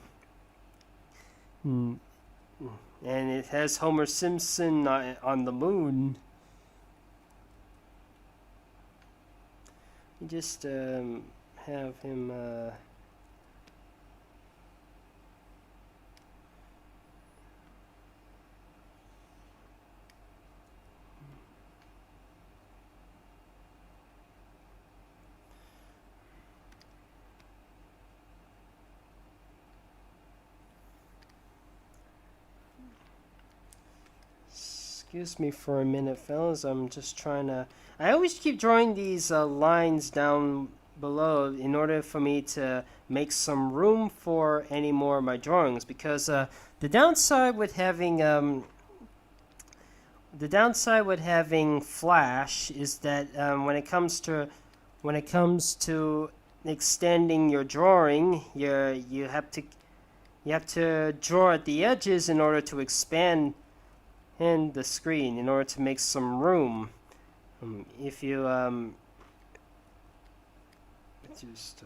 Hmm. And it has Homer Simpson on the moon. You just have him. Excuse me for a minute, fellas. I'm just trying to. I always keep drawing these lines down below in order for me to make some room for any more of my drawings. Because the downside with having Flash is that when it comes to extending your drawing, you have to draw at the edges in order to expand in the screen in order to make some room. If you just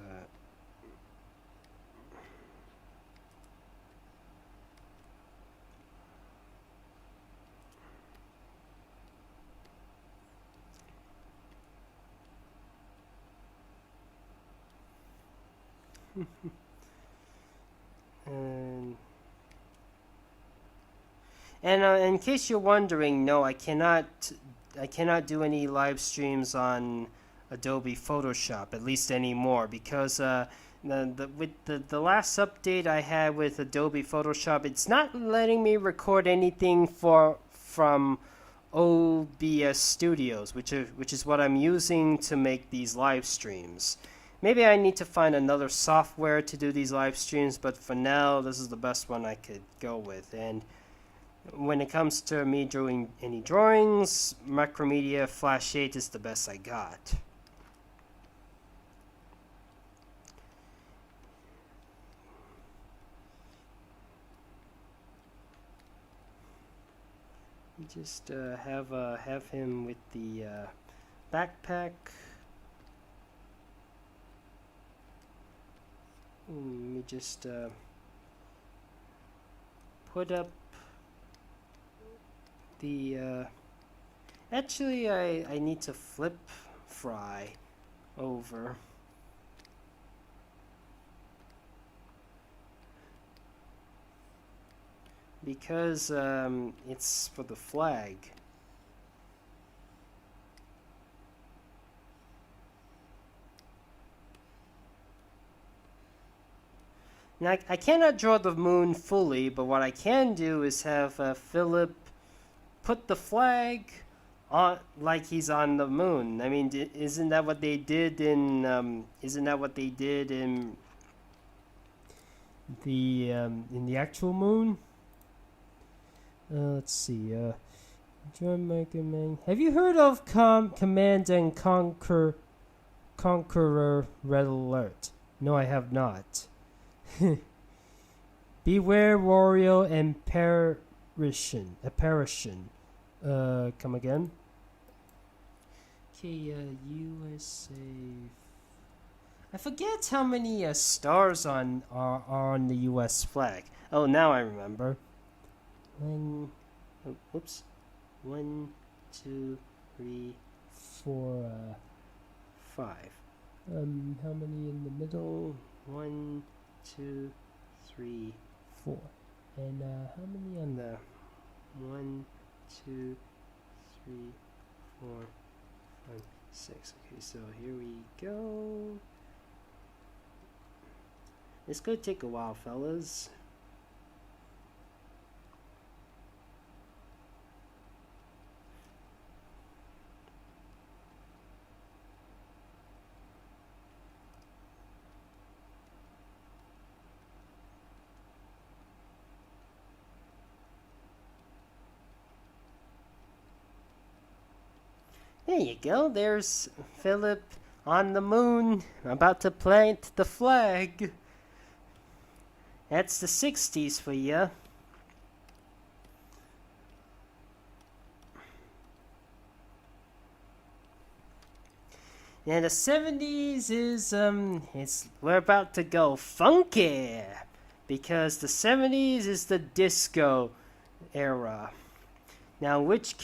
and in case you're wondering, no, I cannot do any live streams on Adobe Photoshop, at least anymore, because with the last update I had with Adobe Photoshop, it's not letting me record anything from OBS Studios, which is what I'm using to make these live streams. Maybe I need to find another software to do these live streams, but for now, this is the best one I could go with. And when it comes to me doing any drawings, Macromedia Flash 8 is the best I got. Just have him with the backpack. Let me just put up the actually I need to flip Fry over. Because it's for the flag. Now, I cannot draw the moon fully, but what I can do is have Philip put the flag on like he's on the moon. I mean, isn't that what they did in the actual moon? Let's see. John Michelman. Have you heard of Command and Conqueror Red Alert? No, I have not. Beware Wario and Apparition. Come again? Okay, USA. I forget how many stars are on the US flag. Oh, now I remember. Whoops. 1, 2, 3, 4, 5. How many in the middle? 1, 2, 3, 4. And how many on the 1, 2, 3, 4, 5, 6. Okay, so here we go. It's gonna take a while, fellas. There you go. There's Philip on the moon, about to plant the flag. That's the 60s for you. And the 70s is we're about to go funky, because the 70s is the disco era. Now which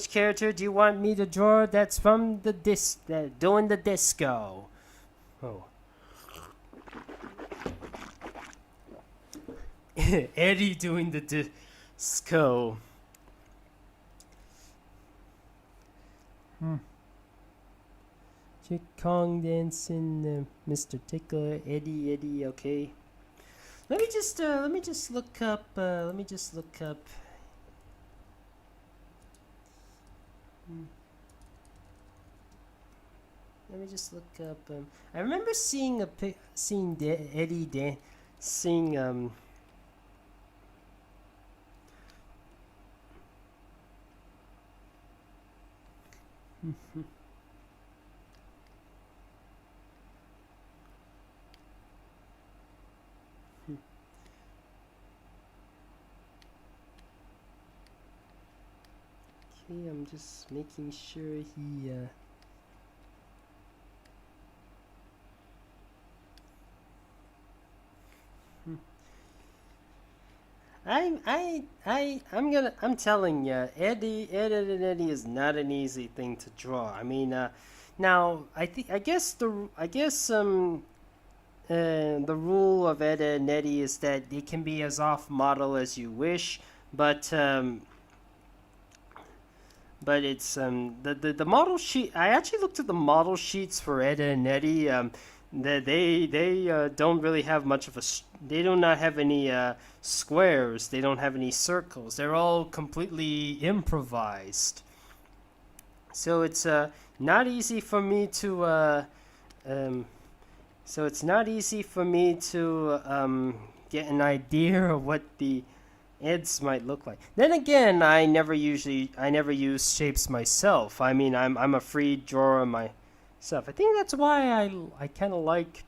character do you want me to draw that's from the doing the disco? Oh. Eddie doing the disco. Chick Kong dancing, Mr. Tickler, Eddie, okay. Let me just look up, Let me just look up I remember seeing Eddie dancing, Okay, I'm just making sure he I'm telling you, Eddie is not an easy thing to draw. I mean, now I guess the rule of Ed and Eddie is that it can be as off model as you wish, but it's the model sheet. I actually looked at the model sheets for Ed and Eddie. They don't really have much of a. They do not have any squares. They don't have any circles. They're all completely improvised. So it's not easy for me to. Get an idea of what the Eds might look like. Then again, I never use shapes myself. I mean, I'm a free drawer myself. I think that's why I kind of like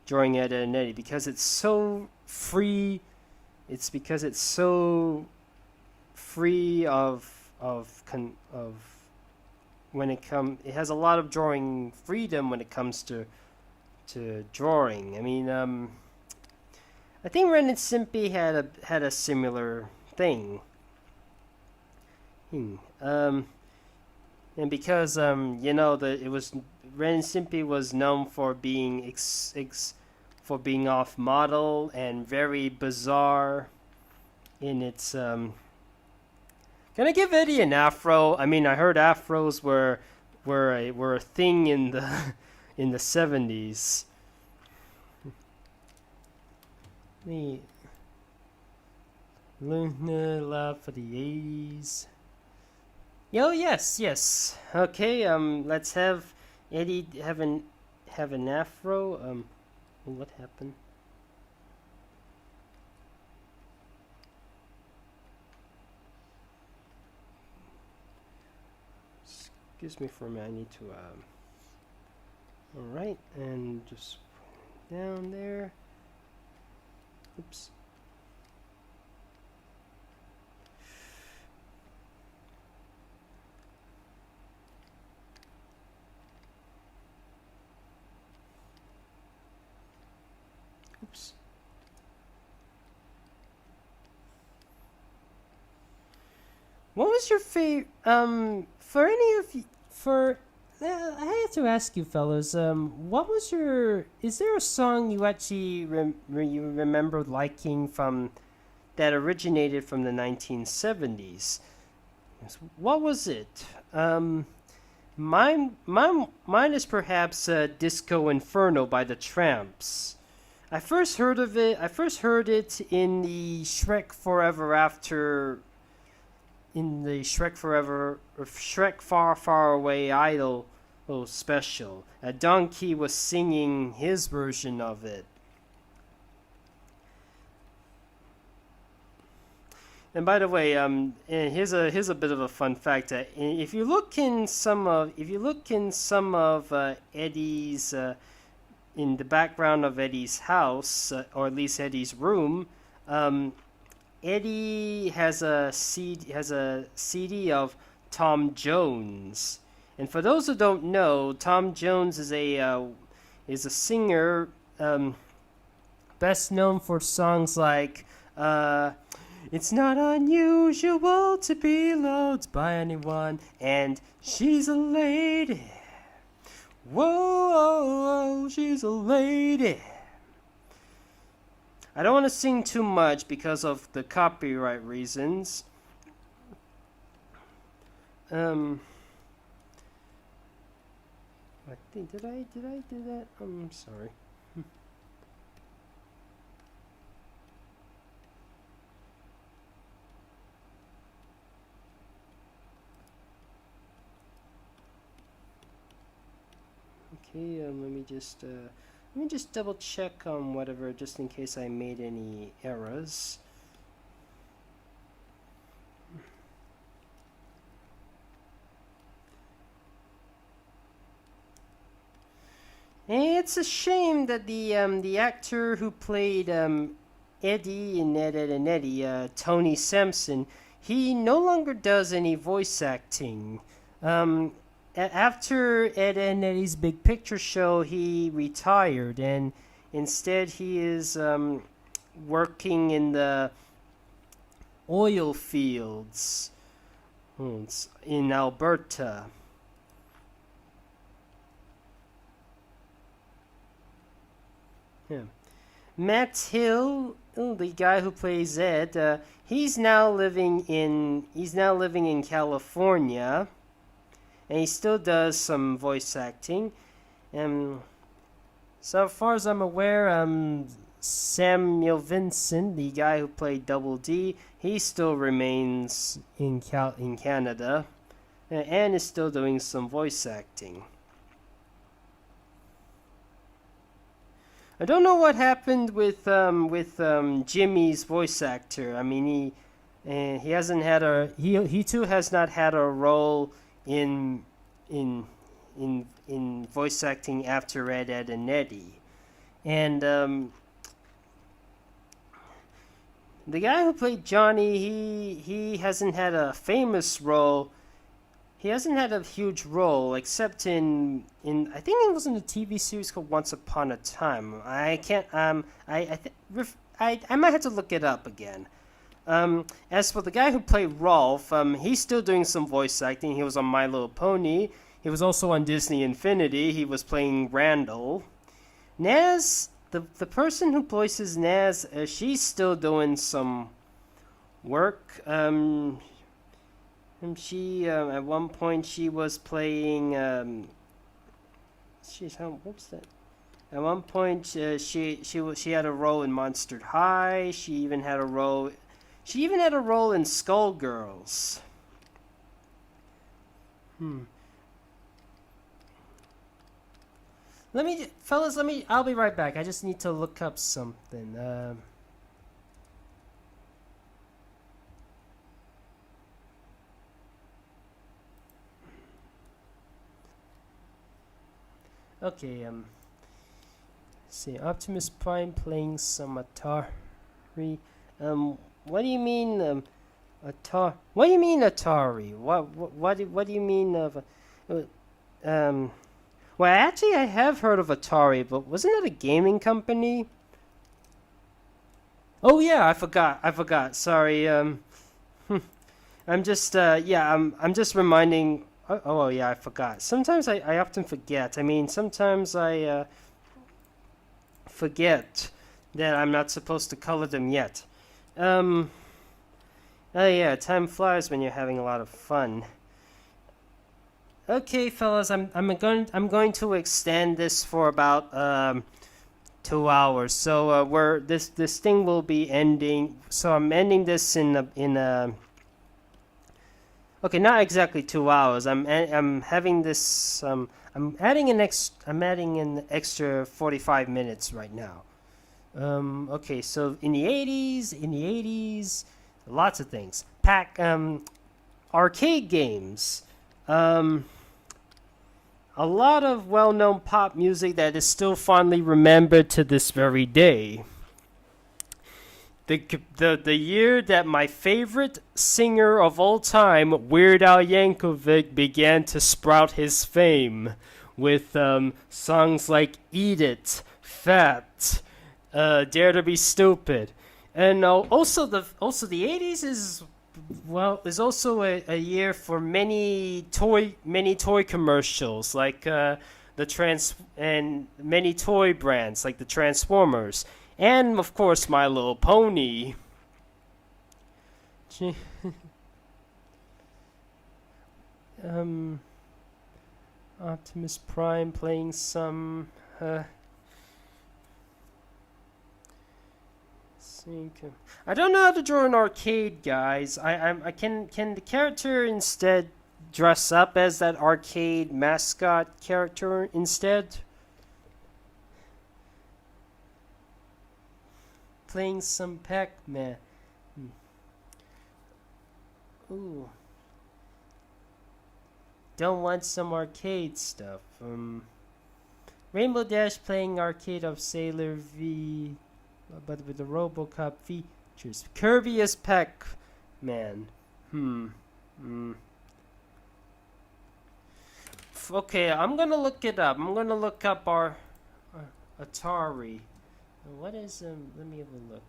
drawing Ed and Eddie, because it's so free. It's because it's so free of when it has a lot of drawing freedom when it comes to drawing. I mean, I think Ren and Stimpy had a similar thing. And because it was Ren and Stimpy was known for being for being off model and very bizarre in its Can I give Eddie an afro? I mean, I heard afros were a thing in the 70s. The Luna Love for the 80s. Oh yes. Okay, let's have Eddie have an afro. What happened? Excuse me for a minute. I need to all right, and just down there. Oops. Oops. What was your favorite? For any of you, I have to ask you, fellas. What was your? Is there a song you actually you remember liking from that originated from the 1970s? What was it? Mine is perhaps Disco Inferno by the Tramps. I first heard it in the Shrek Forever After. In the Shrek Far Far Away Idol special. Donkey was singing his version of it. And by the way, here's a bit of a fun fact. If you look in some of Eddie's in the background of Eddie's house, or at least Eddie's room, Eddie has a CD of Tom Jones. And for those who don't know, Tom Jones is a singer, best known for songs like "It's Not Unusual to Be Loved by Anyone" and "She's a Lady." Whoa, she's a lady. I don't want to sing too much because of the copyright reasons. I think did I do that? I'm sorry. Okay, let me just double check on whatever, just in case I made any errors. It's a shame that the actor who played Eddie in Ed, Ed and Eddie, Tony Sampson, he no longer does any voice acting. After Ed and Eddie's Big Picture Show, he retired, and instead he is working in the oil fields in Alberta. Yeah. Matt Hill, the guy who plays Ed, he's now living in California, and he still does some voice acting. So far as I'm aware, Samuel Vincent, the guy who played Double D, he still remains in Canada, and is still doing some voice acting. I don't know what happened with Jimmy's voice actor. I mean, he hasn't had he too has not had a role in voice acting after Ed, Ed and Eddie, and the guy who played Johnny, he hasn't had a famous role. He hasn't had a huge role except in I think it was in a TV series called Once Upon a Time. I can't I might have to look it up again. As for the guy who played Rolf, he's still doing some voice acting. He was on My Little Pony. He was also on Disney Infinity. He was playing Randall. Naz, the person who voices Naz, she's still doing some work. And she at one point she was playing what's that? At one point she had a role in Monster High. She even had a role in Skullgirls. I'll be right back. I just need to look up something. Okay, see, Optimus Prime playing some Atari. What do you mean, Atari? What do you mean Atari? What do you mean of? Well, actually, I have heard of Atari, but wasn't that a gaming company? Oh yeah, I forgot. Sorry. I'm just I'm just reminding. Oh yeah, I forgot. Sometimes I often forget. I mean, sometimes I forget that I'm not supposed to color them yet. Oh yeah, time flies when you're having a lot of fun. Okay, fellas, I'm going to extend this for about 2 hours. So this thing will be ending. So I'm ending this in a. Okay, not exactly 2 hours. I'm having this. I'm adding an extra 45 minutes right now. Okay, so in the 80s, lots of things. Arcade games. A lot of well-known pop music that is still fondly remembered to this very day. The year that my favorite singer of all time, Weird Al Yankovic, began to sprout his fame with songs like Eat It, Fat, Dare to Be Stupid. And also the 80s is also a year for many toy commercials, like and many toy brands like the Transformers, and of course My Little Pony. Optimus Prime playing some I don't know how to draw an arcade, guys. I can the character instead dress up as that arcade mascot character instead? Playing some Pac-Man. Ooh. Don't want some arcade stuff. Rainbow Dash playing arcade of Sailor V, but with the RoboCop features. Kirby as Pac-Man. Okay, I'm gonna look it up. I'm gonna look up our Atari. What is let me have a look.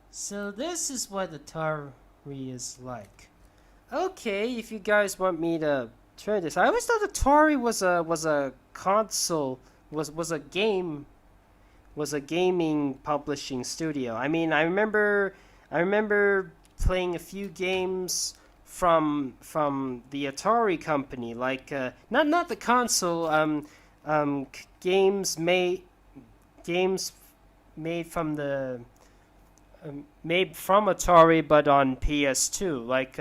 So this is what Atari is like. Okay, if you guys want me to try this, I always thought Atari was a console, was a gaming publishing studio. I mean, I remember playing a few games from the Atari company, like not the console, games made from the made from Atari, but on PS2. Like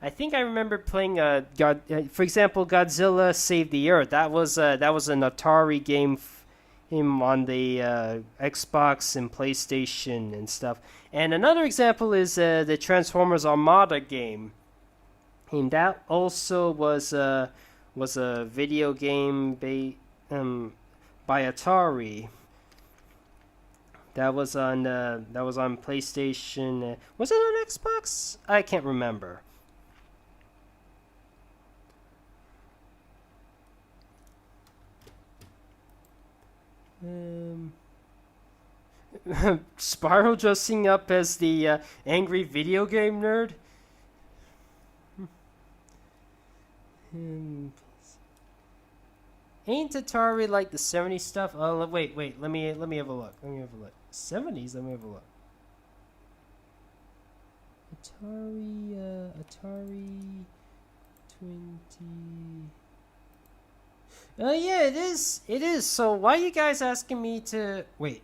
I think I remember playing for example, Godzilla Save the Earth. That was an Atari game on the Xbox and PlayStation and stuff. And another example is the Transformers Armada game. And that also was a video game by Atari. That was on PlayStation. Was it on Xbox? I can't remember. Spyro dressing up as the angry video game nerd. Ain't Atari like the 70s stuff? Oh, wait. Let me have a look. 70s. Let me have a look. Atari 20. Oh yeah, it is. It is. So why are you guys asking me to wait?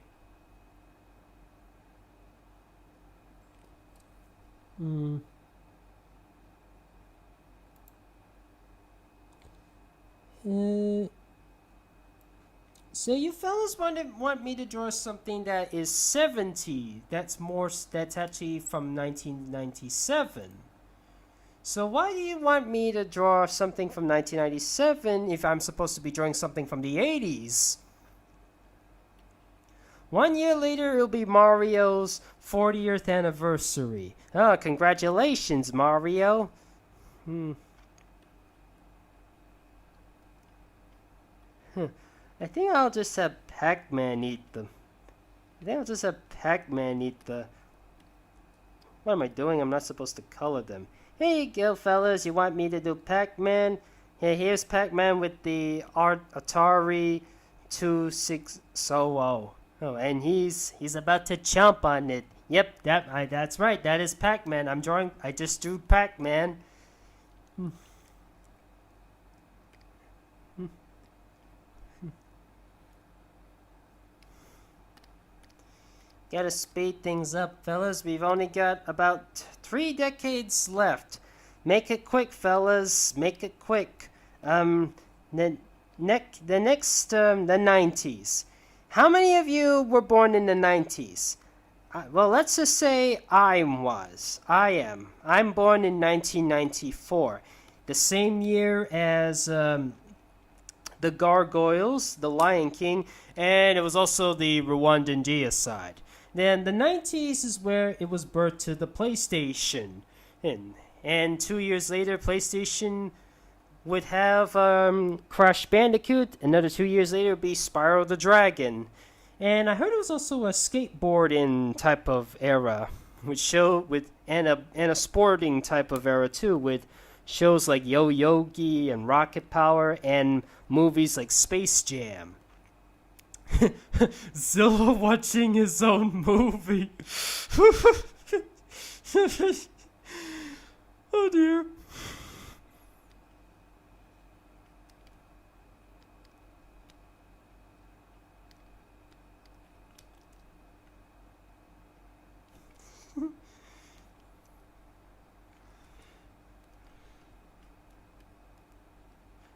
So you fellas want me to draw something that is 70. That's actually from 1997. So why do you want me to draw something from 1997 if I'm supposed to be drawing something from the 80s? 1 year later, it'll be Mario's 40th anniversary. Oh, congratulations, Mario. I think I'll just have Pac-Man eat the... What am I doing? I'm not supposed to color them. Hey, go fellas, you want me to do Pac-Man? Hey, here's Pac-Man with the Atari 2600. Oh, and he's about to chomp on it. Yep, that's right. That is Pac-Man. I just drew Pac-Man. Gotta speed things up, fellas. We've only got about 3 decades left. Make it quick, fellas. Make it quick. The 90s. How many of you were born in the 90s? well, let's just say I am. I'm born in 1994, the same year as the Gargoyles, the Lion King, and it was also the Rwandan genocide. Then the 90s is where it was birthed to the PlayStation. And 2 years later, PlayStation would have Crash Bandicoot. Another 2 years later would be Spyro the Dragon. And I heard it was also a skateboarding type of era, which show with and a sporting type of era too, with shows like Yo Yogi and Rocket Power and movies like Space Jam. Zilla watching his own movie. Oh dear.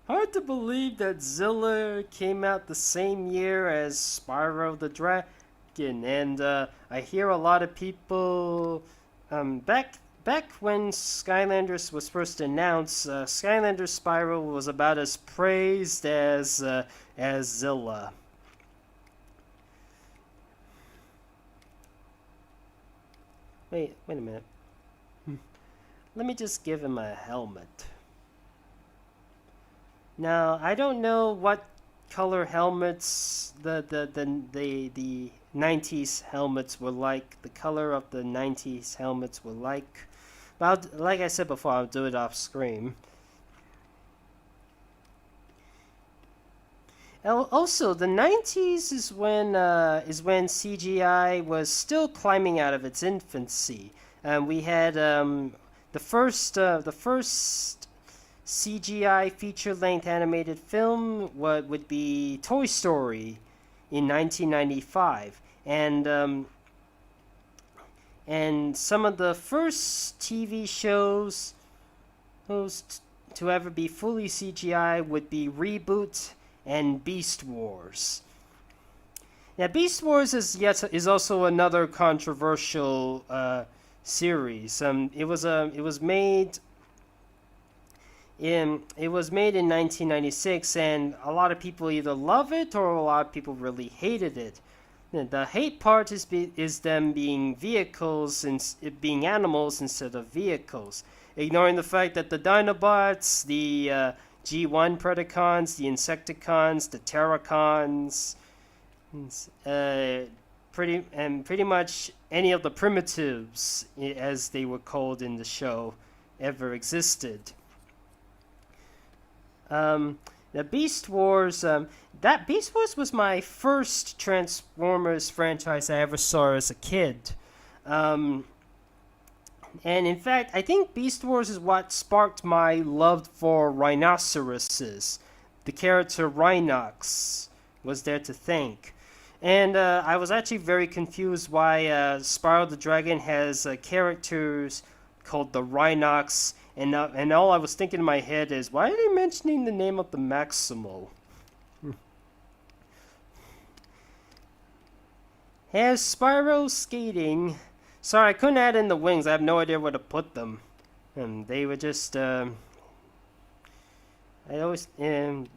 Hard to believe that Zilla came out the same year as Spyro the Dragon, and I hear a lot of people back when Skylanders was first announced, Skylanders Spyro was about as praised as Zilla. Wait a minute. Let me just give him a helmet. Now, I don't know what color helmets the 90s helmets were like, the color of the 90s helmets were like. But like I said before, I'll do it off screen. Also, the 90s is when CGI was still climbing out of its infancy. We had the first CGI feature-length animated film would be Toy Story in 1995, and some of the first TV shows to ever be fully CGI would be Reboot and Beast Wars. Now, Beast Wars is also another controversial series. It was made in 1996, and a lot of people either love it or a lot of people really hated it. The hate part is them being vehicles and it being animals instead of vehicles, ignoring the fact that the Dinobots, the G1 Predacons, the Insecticons, the Terracons, pretty much any of the primitives, as they were called in the show, ever existed. The Beast Wars, that Beast Wars was my first Transformers franchise I ever saw as a kid. And in fact, I think Beast Wars is what sparked my love for rhinoceroses. The character Rhinox was there to thank. And I was actually very confused why Spyro the Dragon has characters called the Rhinox, and all I was thinking in my head is, why are they mentioning the name of the Maximo? Has Spyro skating... Sorry, I couldn't add in the wings. I have no idea where to put them. And they were just... I always... and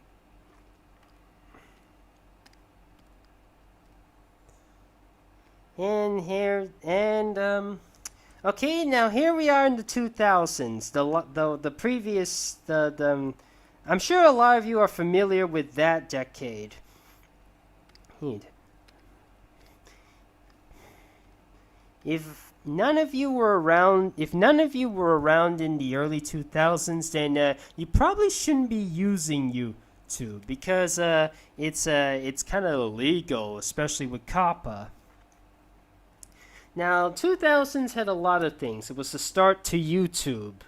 here... And, okay, now here we are in the 2000s. The previous... I'm sure a lot of you are familiar with that decade. If none of you were around in the early 2000s, then you probably shouldn't be using YouTube because it's kind of illegal, especially with koopa. Now, 2000s had a lot of things. It was the start to YouTube.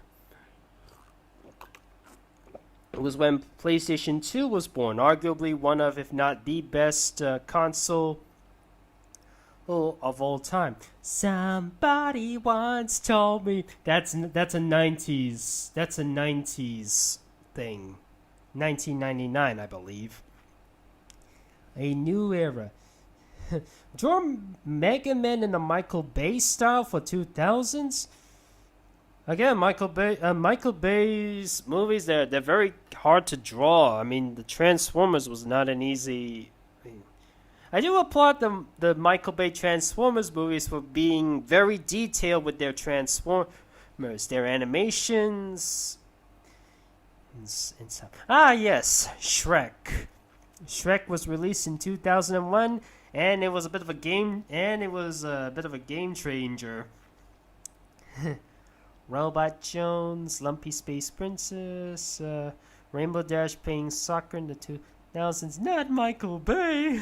It was when PlayStation 2 was born, arguably one of, if not the best console of all time. Somebody once told me that's a 90s thing. 1999, I believe. A new era. Draw Mega Man in the Michael Bay style for 2000s. Again, Michael Bay's movies, they're very hard to draw. I mean, the Transformers was not an easy. I do applaud the Michael Bay Transformers movies for being very detailed with their Transformers, their animations, and stuff. Ah, yes, Shrek. Shrek was released in 2001, and it was a bit of a game, changer. Robot Jones, Lumpy Space Princess, Rainbow Dash playing soccer in the 2000s. Not Michael Bay.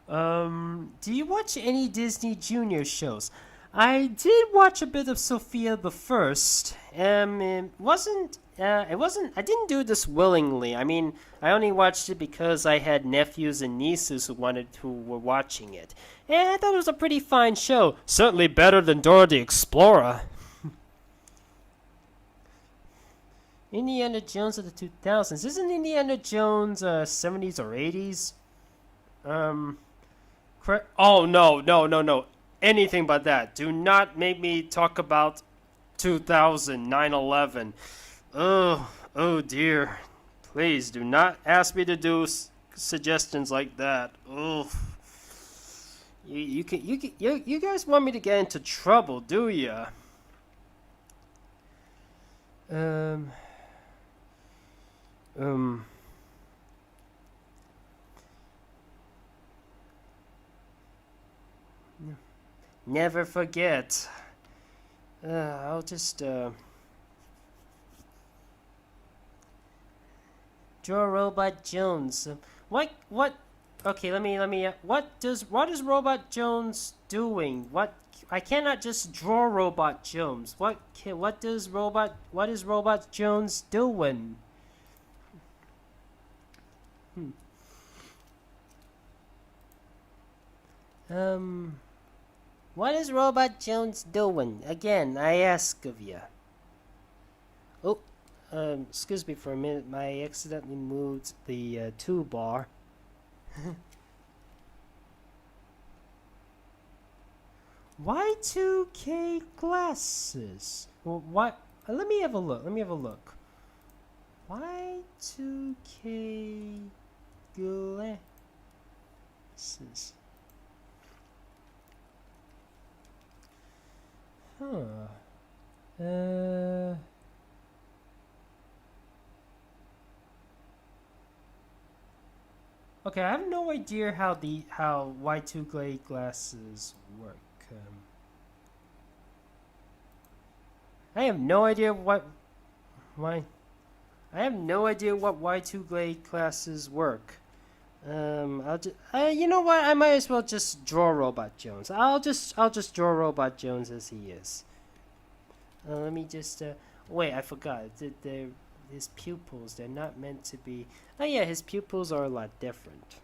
Do you watch any Disney Junior shows? I did watch a bit of Sophia the First. It wasn't. I didn't do this willingly. I mean, I only watched it because I had nephews and nieces who were watching it, and I thought it was a pretty fine show. Certainly better than Dora the Explorer. Indiana Jones of the 2000s. Isn't Indiana Jones 70s or 80s? Oh, no. Anything but that. Do not make me talk about 2000, 9/11. Oh dear. Please do not ask me to do suggestions like that. Oh. You guys want me to get into trouble, do ya? Never forget. I'll just draw Robot Jones. What? Okay, let me. What is Robot Jones doing? I cannot just draw Robot Jones. What is Robot Jones doing? What is Robot Jones doing? Again, I ask of you. Oh, excuse me for a minute. I accidentally moved the toolbar. Y2K glasses. Well, what? Let me have a look. Y2K glasses. Huh. Okay, I have no idea how Y2K glasses work. I have no idea what Y2K glasses work. You know what? I might as well just draw Robot Jones. I'll just draw Robot Jones as he is. Let me just wait. I forgot. His pupils. They're not meant to be. Oh yeah, his pupils are a lot different.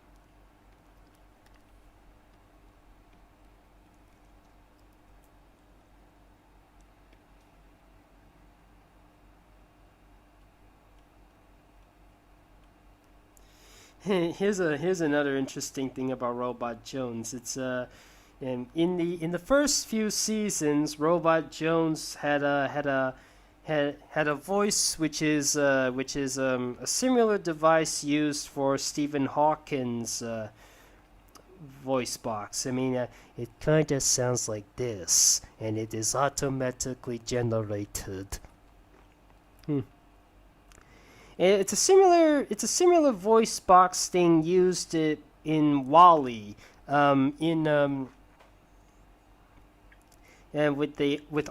Here's another interesting thing about Robot Jones. It's in the first few seasons, Robot Jones had a voice which is a similar device used for Stephen Hawking's voice box. I mean, it kind of sounds like this, and it is automatically generated. It's a similar voice box thing used in WALL-E. And with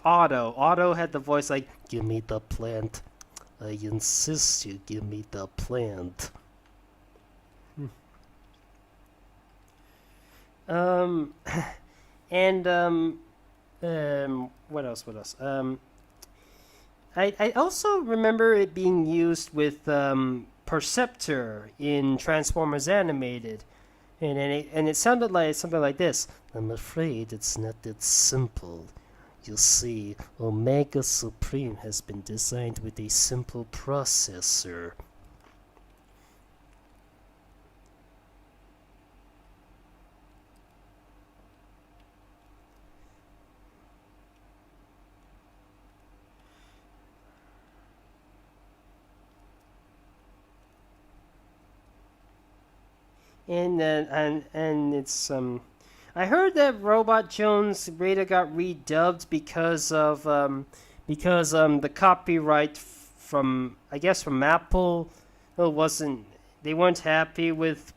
Otto. Otto had the voice like, "Give me the plant. I insist you give me the plant." What else? I also remember it being used with Perceptor in Transformers Animated, and it sounded like something like this. "I'm afraid it's not that simple. You see, Omega Supreme has been designed with a simple processor." and it's I heard that Robot Jones later got redubbed because the copyright from, I guess, from Apple, wasn't they weren't happy with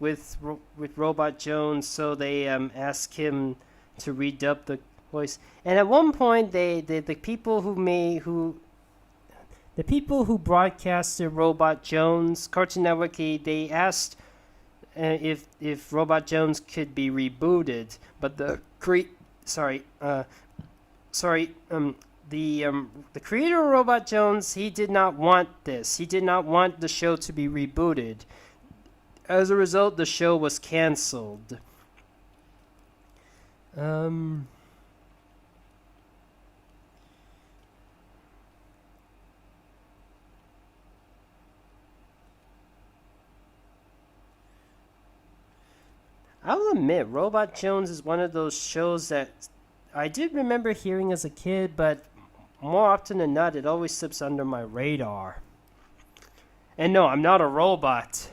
Robot Jones, so they asked him to redub the voice. And at one point, the people who broadcasted Robot Jones, Cartoon Network, they asked if Robot Jones could be rebooted, but the creator of Robot Jones, he did not want this. He did not want the show to be rebooted. As a result, the show was canceled. I'll admit, Robot Jones is one of those shows that I did remember hearing as a kid, but more often than not, it always slips under my radar. And no, I'm not a robot.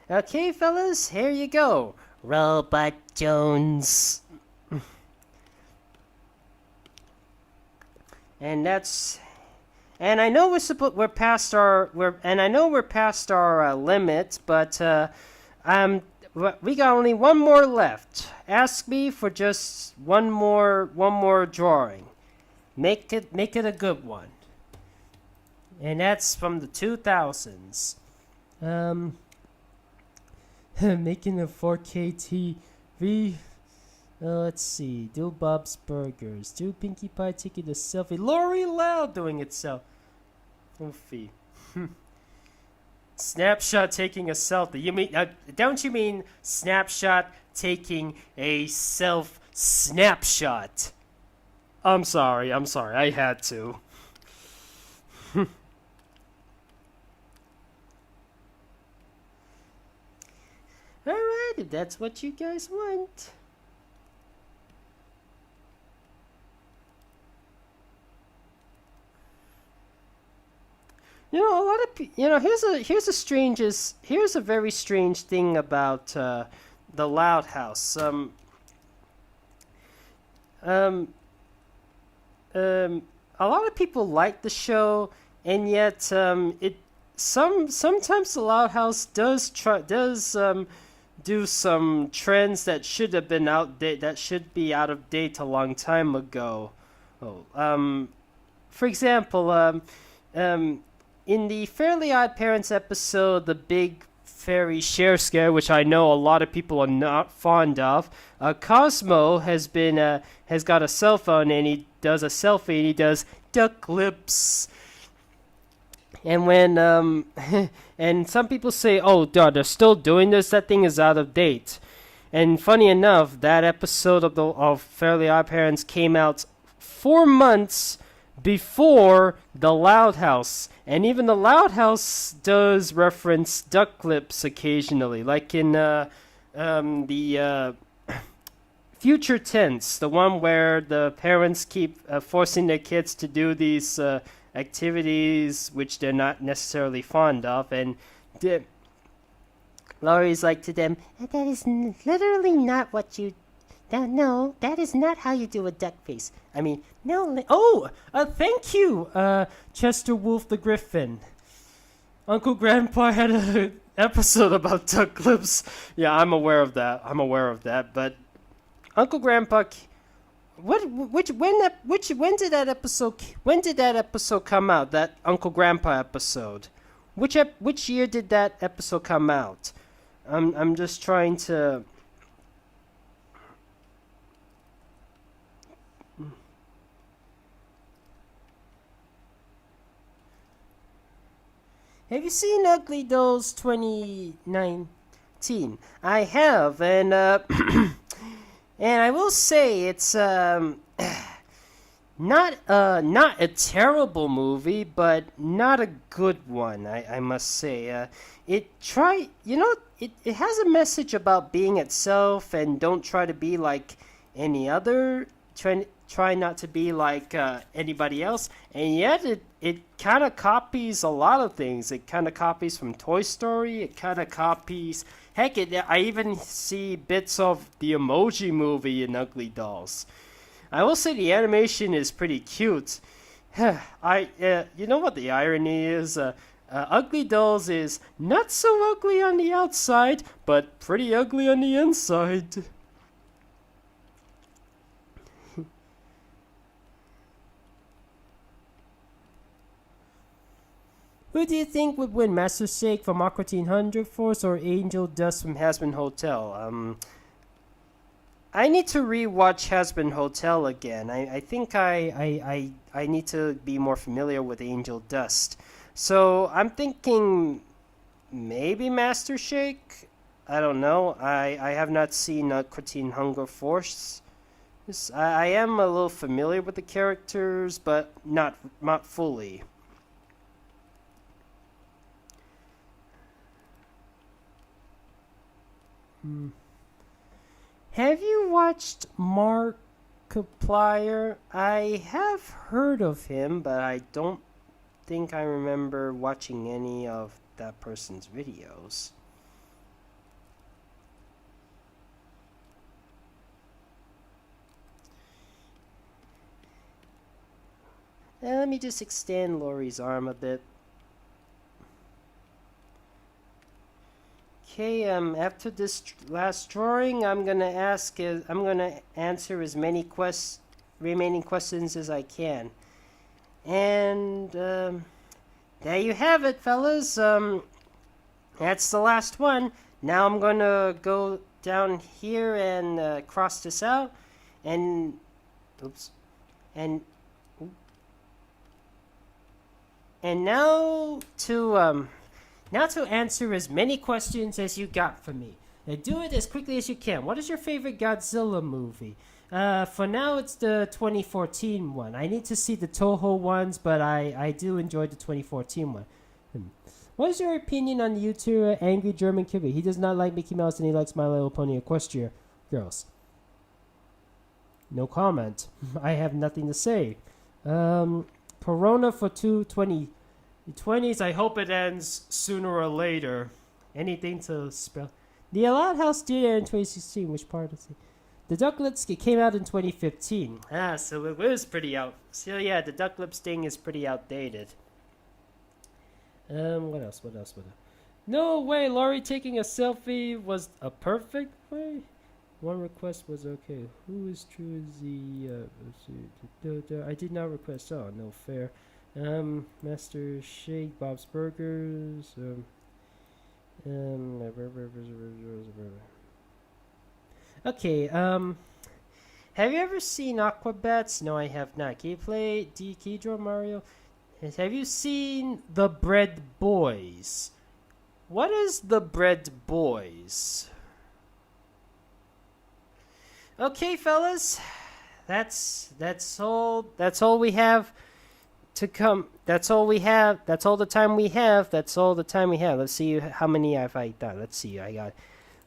Okay, fellas, here you go. Robot Jones. And I know we're past our limit, but we got only one more left. Ask me for just one more drawing. Make it a good one. And that's from the 2000s. Making a 4K TV. Let's see. Do Bob's Burgers. Do Pinkie Pie taking a selfie. Lori Lau doing itself. Oofy. Snapshot taking a selfie. You mean? Don't you mean Snapshot taking a snapshot? I'm sorry. I had to. Alright, if that's what you guys want. You know, a lot of here's a very strange thing about the Loud House. A lot of people like the show, and yet sometimes the Loud House does do some trends that should have been that should be out of date a long time ago. For example, in the Fairly Odd Parents episode, the Big Fairy Share Scare, which I know a lot of people are not fond of, Cosmo has got a cell phone, and he does a selfie, and he does duck lips. And when and some people say, "Oh, God, they're still doing this. That thing is out of date." And funny enough, that episode of Fairly Odd Parents came out 4 months before the Loud House, and even the Loud House does reference duck lips occasionally, like in the future tense, the one where the parents keep forcing their kids to do these activities which they're not necessarily fond of, and Laurie's like to them, "That is literally not what you... No, that is not how you do a duck face. I mean, no..." Thank you, Chester Wolf the Griffin. Uncle Grandpa had an episode about duck lips. Yeah, I'm aware of that. But Uncle Grandpa... When did that episode come out? That Uncle Grandpa episode. Which year did that episode come out? I'm just trying to... Have you seen Ugly Dolls 2019? I have, and and I will say it's not a terrible movie, but not a good one. I must say. It has a message about being itself and don't try to be like any other. Try not to be like anybody else, and yet it kind of copies a lot of things. It kind of copies from Toy Story. It kind of copies. Heck, I even see bits of the Emoji Movie in Ugly Dolls. I will say the animation is pretty cute. You know what the irony is? Ugly Dolls is not so ugly on the outside, but pretty ugly on the inside. Who do you think would win, Master Shake from Aqua Teen Hunger Force or Angel Dust from Hazbin Hotel? I need to rewatch Hazbin Hotel again. I think I need to be more familiar with Angel Dust. So I'm thinking maybe Master Shake? I don't know. I have not seen Aqua Teen Hunger Force. I am a little familiar with the characters, but not fully. Have you watched Markiplier? I have heard of him, but I don't think I remember watching any of that person's videos. Let me just extend Lori's arm a bit. Okay, after this last drawing, I'm gonna answer as many remaining questions as I can. And there you have it, fellas. That's the last one. Now I'm gonna go down here and cross this out, and oops, and now to answer as many questions as you got for me. Now do it as quickly as you can. What is your favorite Godzilla movie? For now, it's the 2014 one. I need to see the Toho ones, but I do enjoy the 2014 one. What is your opinion on the YouTuber Angry German Kid? He does not like Mickey Mouse and he likes My Little Pony Equestria Girls. No comment. I have nothing to say. Corona for 220. The 20s, I hope it ends sooner or later. Anything to spell. The Allowed House did air in 2016. Which part is it? The Duck Lips came out in 2015. So it was pretty out. So yeah, the Duck Lips thing is pretty outdated. What else? No way, Laurie taking a selfie was a perfect way. One request was okay. Who is true is the... I did not request. Oh, no fair. Master Shake, Bob's Burgers, okay, have you ever seen Aquabats? No, I have not. Can you draw Mario? Have you seen The Bread Boys? What is The Bread Boys? Okay, fellas, that's all we have to come. That's all we have. That's all the time we have. That's all the time we have. Let's see how many have I done. Let's see. I got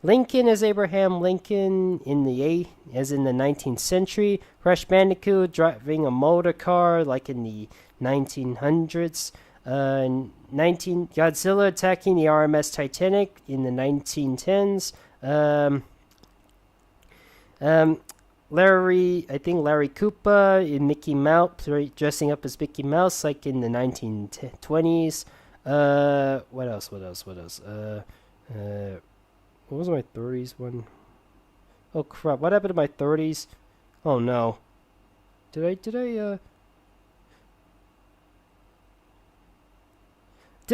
Lincoln as Abraham Lincoln in the 19th century. Crash Bandicoot driving a motor car like in the 1900s. 19 Godzilla attacking the RMS Titanic in the 1910s. Larry Koopa in Mickey Mouse, dressing up as Mickey Mouse like in the 1920s. What else? What was my 30s one? Oh crap! What happened to my 30s? Oh no! Did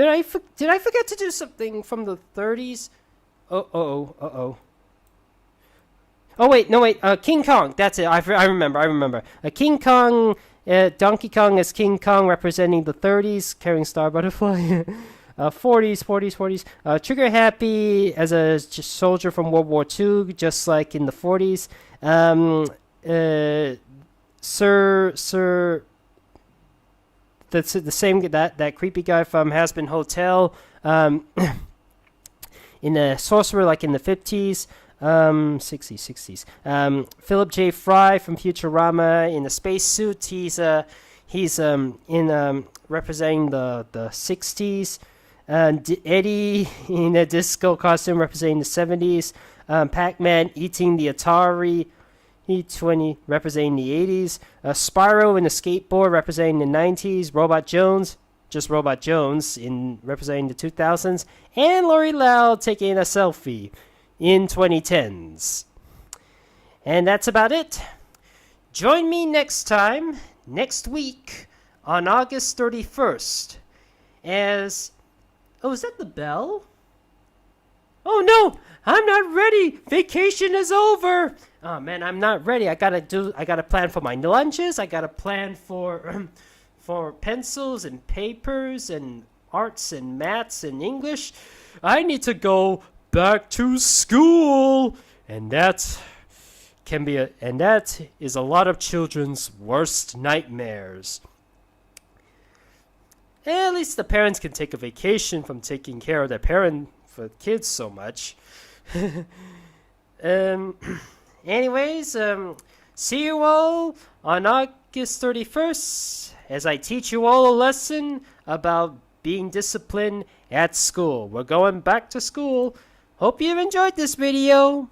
I forget to do something from the 30s? Uh-oh. Oh, wait, no, wait, King Kong, that's it, I remember. King Kong, Donkey Kong as King Kong representing the 30s, carrying Star Butterfly. 40s. Trigger Happy as a soldier from World War II, just like in the 40s. Sir. That's the same that creepy guy from Hazbin Hotel. In a sorcerer like in the 50s, 60s. Philip J. Fry from Futurama in a spacesuit. He's in representing the 60s. Eddie in a disco costume representing the 70s. Pac-Man eating the Atari E20 representing the 80s. Spyro in a skateboard representing the 90s. Robot Jones, just Robot Jones in representing the 2000s. And Lori Lau taking a selfie in 2010s. And that's about it. Join me next week, on August 31st, as... Oh, is that the bell? Oh no! I'm not ready! Vacation is over! Oh man, I'm not ready. I gotta plan for my lunches. I gotta plan for pencils and papers and arts and maths and English. I need to go back to school! And that is a lot of children's worst nightmares. At least the parents can take a vacation from taking care of for kids so much. Anyways, see you all on August 31st as I teach you all a lesson about being disciplined at school. We're going back to school. Hope you've enjoyed this video.